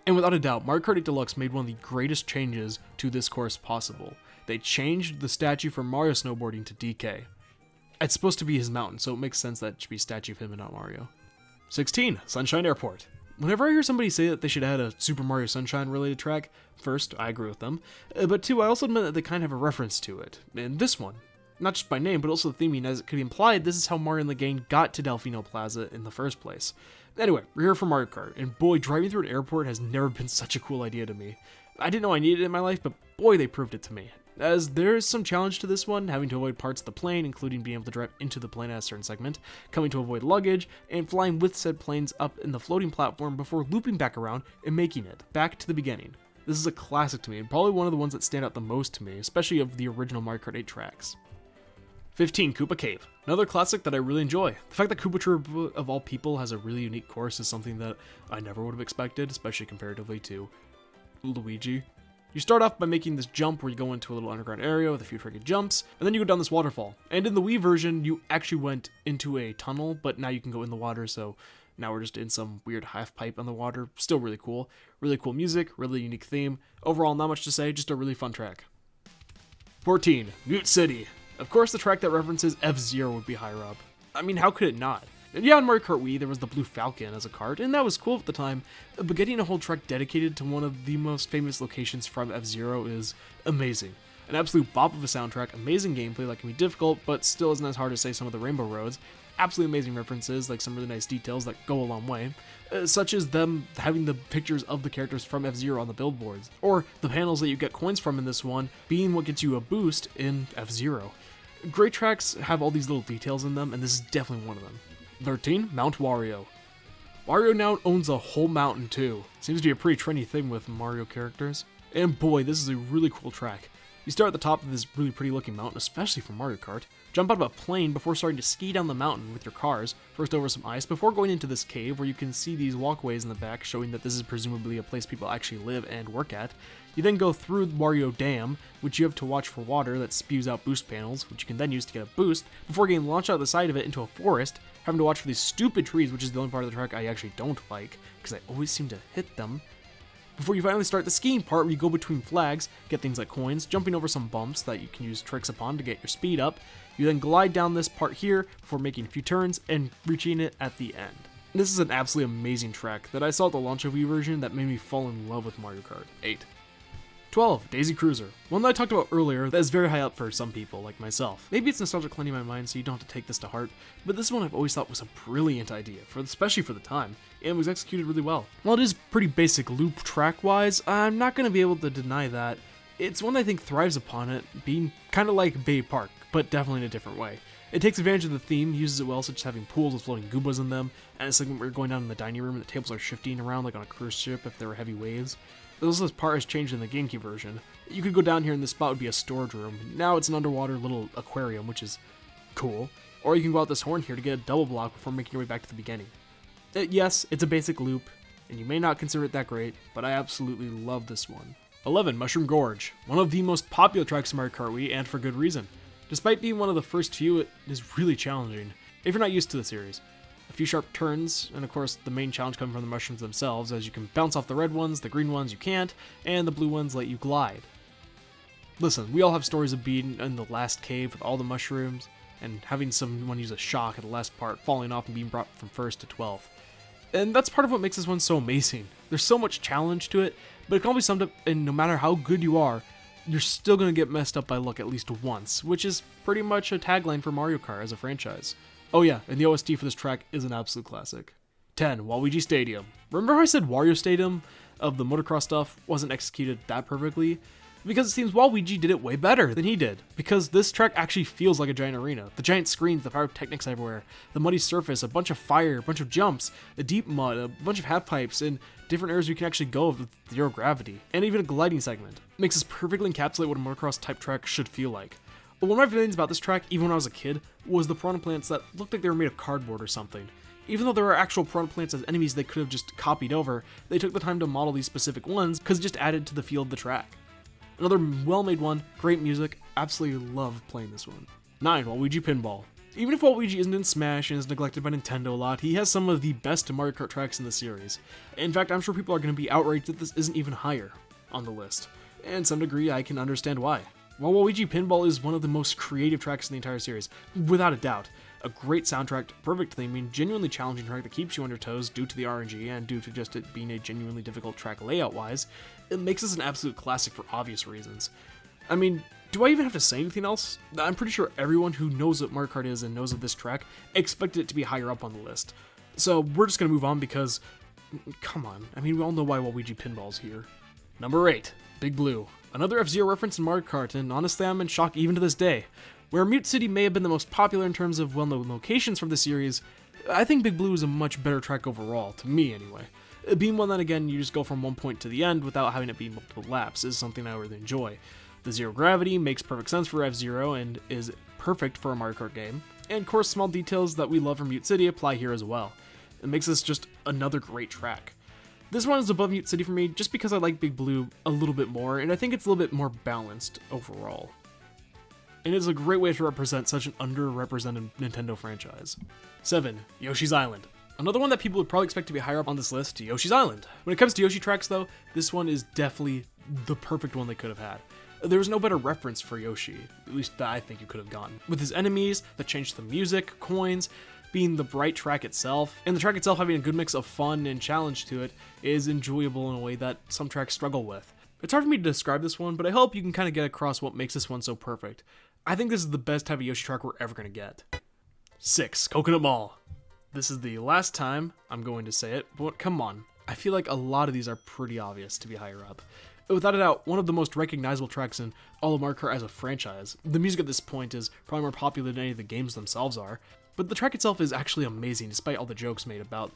And without a doubt, Mario Kart 8 Deluxe made one of the greatest changes to this course possible. They changed the statue from Mario snowboarding to DK. It's supposed to be his mountain, so it makes sense that it should be a statue of him and not Mario. 16, Sunshine Airport. Whenever I hear somebody say that they should add a Super Mario Sunshine related track, first, I agree with them, but two, I also admit that they kind of have a reference to it. And this one. Not just by name, but also the theming, as it could be implied, this is how Mario and the gang got to Delfino Plaza in the first place. Anyway, we're here for Mario Kart, and boy, driving through an airport has never been such a cool idea to me. I didn't know I needed it in my life, but boy, they proved it to me. As there is some challenge to this one, having to avoid parts of the plane, including being able to drive into the plane at a certain segment, coming to avoid luggage, and flying with said planes up in the floating platform before looping back around and making it back to the beginning. This is a classic to me, and probably one of the ones that stand out the most to me, especially of the original Mario Kart 8 tracks. 15, Koopa Cave. Another classic that I really enjoy. The fact that Koopa Troop of all people has a really unique course is something that I never would have expected, especially comparatively to Luigi. You start off by making this jump where you go into a little underground area with a few tricky jumps, and then you go down this waterfall. And in the Wii version, you actually went into a tunnel, but now you can go in the water, so now we're just in some weird half pipe on the water. Still really cool. Really cool music, really unique theme. Overall, not much to say, just a really fun track. 14, Mute City. Of course, the track that references F-Zero would be higher up. I mean, how could it not? And yeah, in Mario Kart Wii, there was the Blue Falcon as a kart, and that was cool at the time, but getting a whole track dedicated to one of the most famous locations from F-Zero is amazing. An absolute bop of a soundtrack, amazing gameplay that can be difficult, but still isn't as hard to say some of the Rainbow Roads, absolutely amazing references, like some really nice details that go a long way, such as them having the pictures of the characters from F-Zero on the billboards, or the panels that you get coins from in this one being what gets you a boost in F-Zero. Great tracks have all these little details in them, and this is definitely one of them. 13, Mount Wario. Wario now owns a whole mountain too. Seems to be a pretty trendy thing with Mario characters. And boy, this is a really cool track. You start at the top of this really pretty looking mountain, especially for Mario Kart. Jump out of a plane before starting to ski down the mountain with your cars, first over some ice, before going into this cave where you can see these walkways in the back showing that this is presumably a place people actually live and work at. You then go through Wario Dam, which you have to watch for water that spews out boost panels, which you can then use to get a boost, before getting launched out the side of it into a forest, having to watch for these stupid trees, which is the only part of the track I actually don't like, because I always seem to hit them. Before you finally start the skiing part where you go between flags, get things like coins, jumping over some bumps that you can use tricks upon to get your speed up. You then glide down this part here before making a few turns and reaching it at the end. This is an absolutely amazing track that I saw at the launch of Wii version that made me fall in love with Mario Kart 8. 12, Daisy Cruiser. One that I talked about earlier that is very high up for some people, like myself. Maybe it's nostalgic cleaning my mind, so you don't have to take this to heart, but this one I've always thought was a brilliant idea, especially for the time, and was executed really well. While it is pretty basic loop track-wise, I'm not going to be able to deny that. It's one that I think thrives upon it, being kind of like Bay Park, but definitely in a different way. It takes advantage of the theme, uses it well, such as having pools with floating Goombas in them, and a segment where you're going down in the dining room and the tables are shifting around like on a cruise ship if there were heavy waves. This part has changed in the GameCube version. You could go down here and this spot would be a storage room. Now it's an underwater little aquarium, which is cool. Or you can go out this horn here to get a double block before making your way back to the beginning. Yes, it's a basic loop, and you may not consider it that great, but I absolutely love this one. 11, Mushroom Gorge. One of the most popular tracks in Mario Kart Wii, and for good reason. Despite being one of the first few, it is really challenging, if you're not used to the series. A few sharp turns, and of course the main challenge comes from the mushrooms themselves, as you can bounce off the red ones, the green ones you can't, and the blue ones let you glide. Listen, we all have stories of being in the last cave with all the mushrooms, and having someone use a shock at the last part, falling off and being brought from 1st to 12th. And that's part of what makes this one so amazing. There's so much challenge to it, but it can all be summed up in no matter how good you are, you're still going to get messed up by luck at least once, which is pretty much a tagline for Mario Kart as a franchise. Oh yeah, and the OST for this track is an absolute classic. 10, Waluigi Stadium. Remember how I said Wario Stadium of the motocross stuff wasn't executed that perfectly? Because it seems Waluigi did it way better than he did. Because this track actually feels like a giant arena. The giant screens, the pyrotechnics everywhere, the muddy surface, a bunch of fire, a bunch of jumps, a deep mud, a bunch of half pipes, and different areas you can actually go with zero gravity, and even a gliding segment. It makes this perfectly encapsulate what a motocross type track should feel like. But one of my feelings about this track, even when I was a kid, was the piranha plants that looked like they were made of cardboard or something. Even though there are actual piranha plants as enemies they could have just copied over, they took the time to model these specific ones because it just added to the feel of the track. Another well-made one, great music, absolutely love playing this one. 9, Waluigi Pinball. Even if Waluigi isn't in Smash and is neglected by Nintendo a lot, he has some of the best Mario Kart tracks in the series. In fact, I'm sure people are going to be outraged that this isn't even higher on the list. And to some degree, I can understand why. While Waluigi Pinball is one of the most creative tracks in the entire series, without a doubt, a great soundtrack, perfect theming, genuinely challenging track that keeps you on your toes due to the RNG and due to just it being a genuinely difficult track layout-wise, it makes this an absolute classic for obvious reasons. I mean, do I even have to say anything else? I'm pretty sure everyone who knows what Mario Kart is and knows of this track expected it to be higher up on the list. So we're just going to move on because, come on, I mean, we all know why Waluigi Pinball's here. Number 8, Big Blue. Another F-Zero reference in Mario Kart, and honestly I'm in shock even to this day. Where Mute City may have been the most popular in terms of well-known locations from the series, I think Big Blue is a much better track overall, to me anyway. Being one that again you just go from one point to the end without having it be multiple laps is something I really enjoy. The zero gravity makes perfect sense for F-Zero and is perfect for a Mario Kart game, and of course small details that we love from Mute City apply here as well. It makes this just another great track. This one is above Mute City for me just because I like Big Blue a little bit more, and I think it's a little bit more balanced overall. And it's a great way to represent such an underrepresented Nintendo franchise. 7, Yoshi's Island. Another one that people would probably expect to be higher up on this list, Yoshi's Island. When it comes to Yoshi tracks though, this one is definitely the perfect one they could have had. There was no better reference for Yoshi, at least that I think you could have gotten. With his enemies, the change to the music, coins, being the bright track itself, and the track itself having a good mix of fun and challenge to it is enjoyable in a way that some tracks struggle with. It's hard for me to describe this one, but I hope you can kind of get across what makes this one so perfect. I think this is the best type of Yoshi track we're ever going to get. 6, Coconut Mall. This is the last time I'm going to say it, but come on. I feel like a lot of these are pretty obvious to be higher up. Without a doubt, one of the most recognizable tracks in all of Mario Kart as a franchise. The music at this point is probably more popular than any of the games themselves are, but the track itself is actually amazing despite all the jokes made about,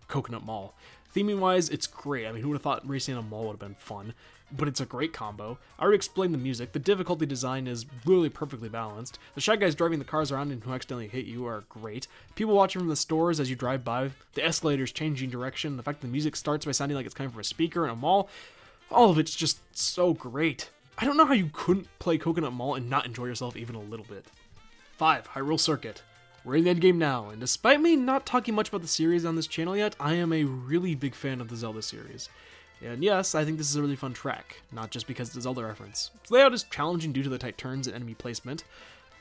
Coconut Mall. Theming wise, it's great. I mean, who would have thought racing in a mall would have been fun? But it's a great combo. I already explained the music. The difficulty design is really perfectly balanced. The shy guys driving the cars around and who accidentally hit you are great. People watching from the stores as you drive by. The escalators changing direction. The fact that the music starts by sounding like it's coming from a speaker in a mall. All of it's just so great. I don't know how you couldn't play Coconut Mall and not enjoy yourself even a little bit. 5, Hyrule Circuit. We're in the endgame now, and despite me not talking much about the series on this channel yet, I am a really big fan of the Zelda series. And yes, I think this is a really fun track, not just because it's a Zelda reference. Its layout is challenging due to the tight turns and enemy placement.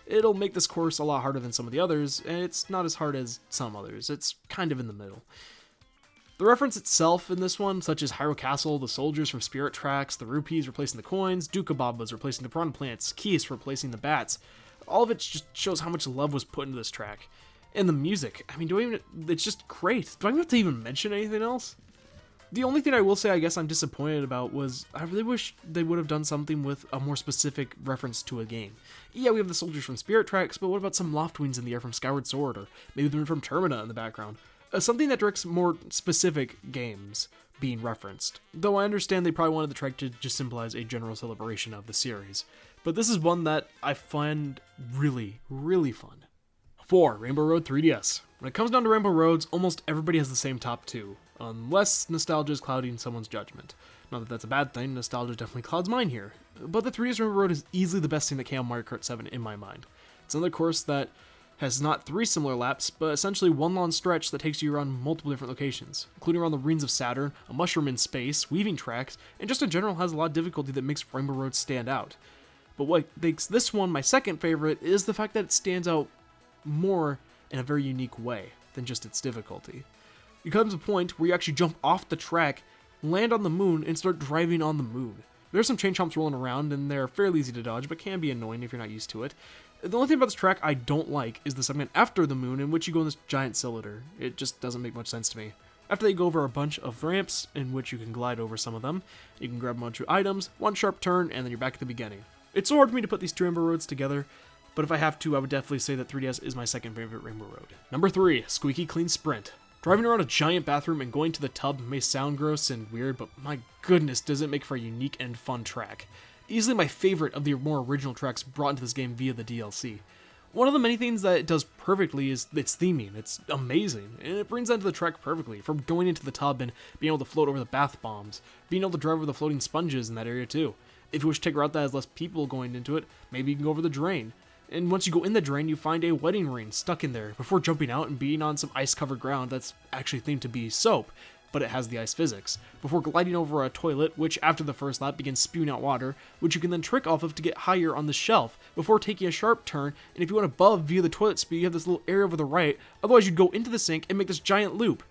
It'll make this course a lot harder than some of the others, and it's not as hard as some others. It's kind of in the middle. The reference itself in this one, such as Hyrule Castle, the soldiers from Spirit Tracks, the rupees replacing the coins, Duka Babas replacing the piranha plants, Keys replacing the bats, all of it just shows how much love was put into this track. And the music, I mean, it's just great. Do I have to even mention anything else? The only thing I will say I guess I'm disappointed about was I really wish they would have done something with a more specific reference to a game. Yeah, we have the soldiers from Spirit Tracks, but what about some Loftwings in the air from Skyward Sword, or maybe the one from Termina in the background? Something that directs more specific games being referenced. Though I understand they probably wanted the track to just symbolize a general celebration of the series. But this is one that I find really, really fun. 4. Rainbow Road 3DS. When it comes down to Rainbow Roads, almost everybody has the same top 2, unless nostalgia is clouding someone's judgment. Not that that's a bad thing, nostalgia definitely clouds mine here. But the 3DS Rainbow Road is easily the best thing that came on Mario Kart 7 in my mind. It's another course that has not 3 similar laps, but essentially one long stretch that takes you around multiple different locations, including around the Rings of Saturn, a mushroom in space, weaving tracks, and just in general has a lot of difficulty that makes Rainbow Road stand out. But what makes this one my second favorite is the fact that it stands out more in a very unique way than just its difficulty. You come to a point where you actually jump off the track, land on the moon, and start driving on the moon. There's some chain chomps rolling around, and they're fairly easy to dodge, but can be annoying if you're not used to it. The only thing about this track I don't like is the segment after the moon in which you go in this giant cylinder. It just doesn't make much sense to me. After they go over a bunch of ramps in which you can glide over some of them, you can grab a bunch of items, one sharp turn, and then you're back at the beginning. It's so hard for me to put these two Rainbow Roads together, but if I have to, I would definitely say that 3DS is my second favorite Rainbow Road. Number 3, Squeaky Clean Sprint. Driving around a giant bathroom and going to the tub may sound gross and weird, but my goodness does it make for a unique and fun track. Easily my favorite of the more original tracks brought into this game via the DLC. One of the many things that it does perfectly is its theming. It's amazing, and it brings that to the track perfectly, from going into the tub and being able to float over the bath bombs, being able to drive over the floating sponges in that area too. If you wish to take a route that has less people going into it, maybe you can go over the drain. And once you go in the drain, you find a wedding ring stuck in there before jumping out and being on some ice-covered ground that's actually themed to be soap, but it has the ice physics, before gliding over a toilet, which after the first lap begins spewing out water, which you can then trick off of to get higher on the shelf, before taking a sharp turn, and if you went above via the toilet speed, you have this little area over the right, otherwise you'd go into the sink and make this giant loop.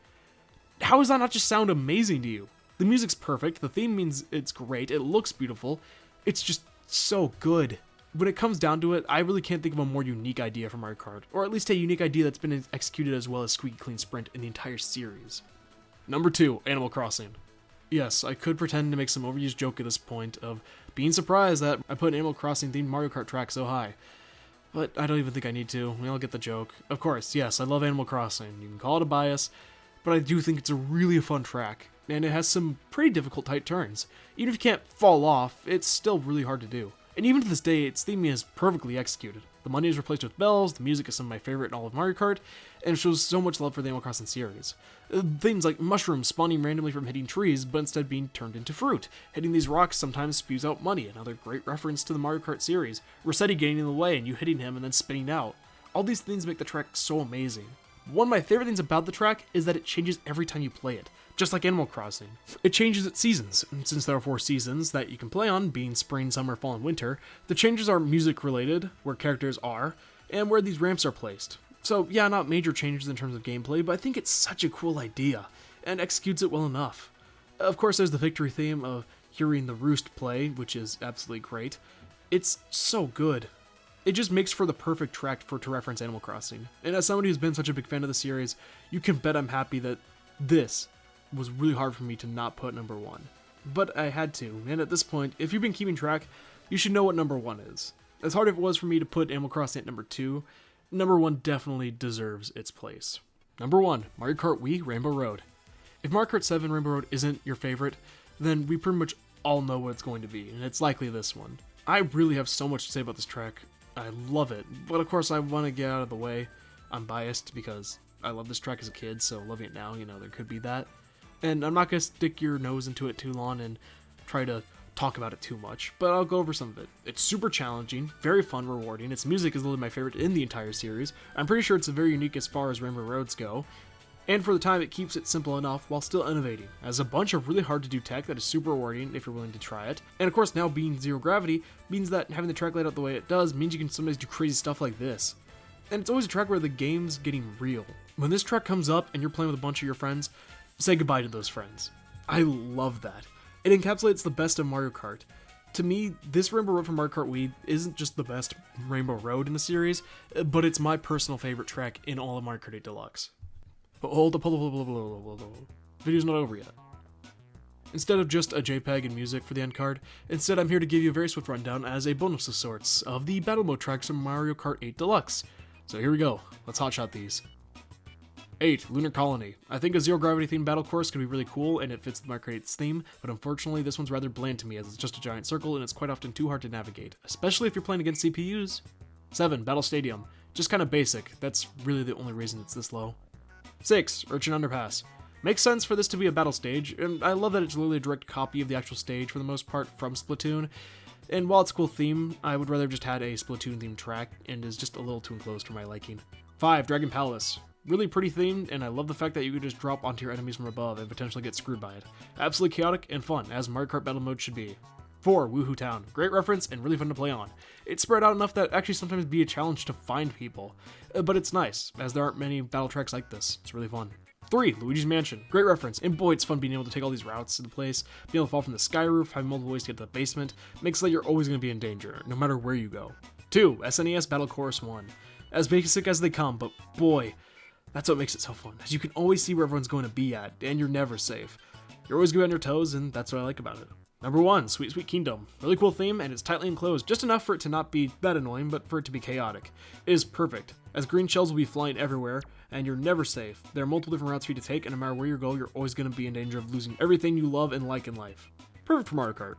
How does that not just sound amazing to you? The music's perfect, the theme means it's great, it looks beautiful, it's just so good. When it comes down to it, I really can't think of a more unique idea for Mario Kart, or at least a unique idea that's been executed as well as Squeaky Clean Sprint in the entire series. Number 2, Animal Crossing. Yes, I could pretend to make some overused joke at this point of being surprised that I put an Animal Crossing themed Mario Kart track so high. But I don't even think I need to, we all get the joke. Of course, yes, I love Animal Crossing, you can call it a bias, but I do think it's a really fun track, and it has some pretty difficult tight turns. Even if you can't fall off, it's still really hard to do. And even to this day, its theming is perfectly executed. The money is replaced with bells, the music is some of my favorite in all of Mario Kart, and it shows so much love for the Animal Crossing series. Things like mushrooms spawning randomly from hitting trees, but instead being turned into fruit. Hitting these rocks sometimes spews out money, another great reference to the Mario Kart series. Rossetti getting in the way and you hitting him and then spinning out. All these things make the track so amazing. One of my favorite things about the track is that it changes every time you play it, just like Animal Crossing. It changes its seasons, and since there are 4 seasons that you can play on, being spring, summer, fall, and winter, the changes are music related, where characters are, and where these ramps are placed. So yeah, not major changes in terms of gameplay, but I think it's such a cool idea, and executes it well enough. Of course there's the victory theme of hearing the roost play, which is absolutely great. It's so good. It just makes for the perfect track to reference Animal Crossing. And as somebody who's been such a big fan of the series, you can bet I'm happy that this was really hard for me to not put number 1. But I had to, and at this point, if you've been keeping track, you should know what number 1 is. As hard as it was for me to put Animal Crossing at number 2, number 1 definitely deserves its place. Number 1, Mario Kart Wii Rainbow Road. If Mario Kart 7 Rainbow Road isn't your favorite, then we pretty much all know what it's going to be, and it's likely this one. I really have so much to say about this track. I love it, but of course I want to get out of the way. I'm biased because I love this track as a kid, so loving it now, there could be that. And I'm not going to stick your nose into it too long and try to talk about it too much, but I'll go over some of it. It's super challenging, very fun, rewarding. Its music is literally my favorite in the entire series. I'm pretty sure it's very unique as far as Rainbow Roads go. And for the time, it keeps it simple enough while still innovating. It has a bunch of really hard to do tech that is super rewarding if you're willing to try it. And of course, now being zero gravity means that having the track laid out the way it does means you can sometimes do crazy stuff like this. And it's always a track where the game's getting real. When this track comes up and you're playing with a bunch of your friends, say goodbye to those friends. I love that. It encapsulates the best of Mario Kart. To me, this Rainbow Road from Mario Kart Wii isn't just the best Rainbow Road in the series, but it's my personal favorite track in all of Mario Kart 8 Deluxe. But hold up. Video's not over yet. Instead of just a JPEG and music for the end card, instead I'm here to give you a very swift rundown as a bonus of sorts of the battle mode tracks from Mario Kart 8 Deluxe. So here we go, let's hotshot these. 8. Lunar Colony. I think a zero gravity themed battle course could be really cool and it fits the Mario Kart 8's theme, but unfortunately this one's rather bland to me as it's just a giant circle and it's quite often too hard to navigate, especially if you're playing against CPUs. 7. Battle Stadium. Just kinda basic, that's really the only reason it's this low. 6. Urchin Underpass. Makes sense for this to be a battle stage, and I love that it's literally a direct copy of the actual stage for the most part from Splatoon. And while it's a cool theme, I would rather have just had a Splatoon themed track, and is just a little too enclosed for my liking. 5. Dragon Palace. Really pretty themed, and I love the fact that you could just drop onto your enemies from above and potentially get screwed by it. Absolutely chaotic and fun, as Mario Kart Battle Mode should be. 4. Woohoo Town. Great reference and really fun to play on. It's spread out enough that actually sometimes be a challenge to find people, but it's nice, as there aren't many battle tracks like this. It's really fun. 3. Luigi's Mansion. Great reference, and boy, it's fun being able to take all these routes to the place, being able to fall from the sky roof, having multiple ways to get to the basement, makes it like you're always going to be in danger, no matter where you go. 2. SNES Battle Chorus 1. As basic as they come, but boy, that's what makes it so fun, as you can always see where everyone's going to be at, and you're never safe. You're always going to be on your toes, and that's what I like about it. Number 1, Sweet Sweet Kingdom. Really cool theme, and it's tightly enclosed, just enough for it to not be that annoying, but for it to be chaotic. It is perfect, as green shells will be flying everywhere, and you're never safe. There are multiple different routes for you to take, and no matter where you go, you're always going to be in danger of losing everything you love and like in life. Perfect for Mario Kart.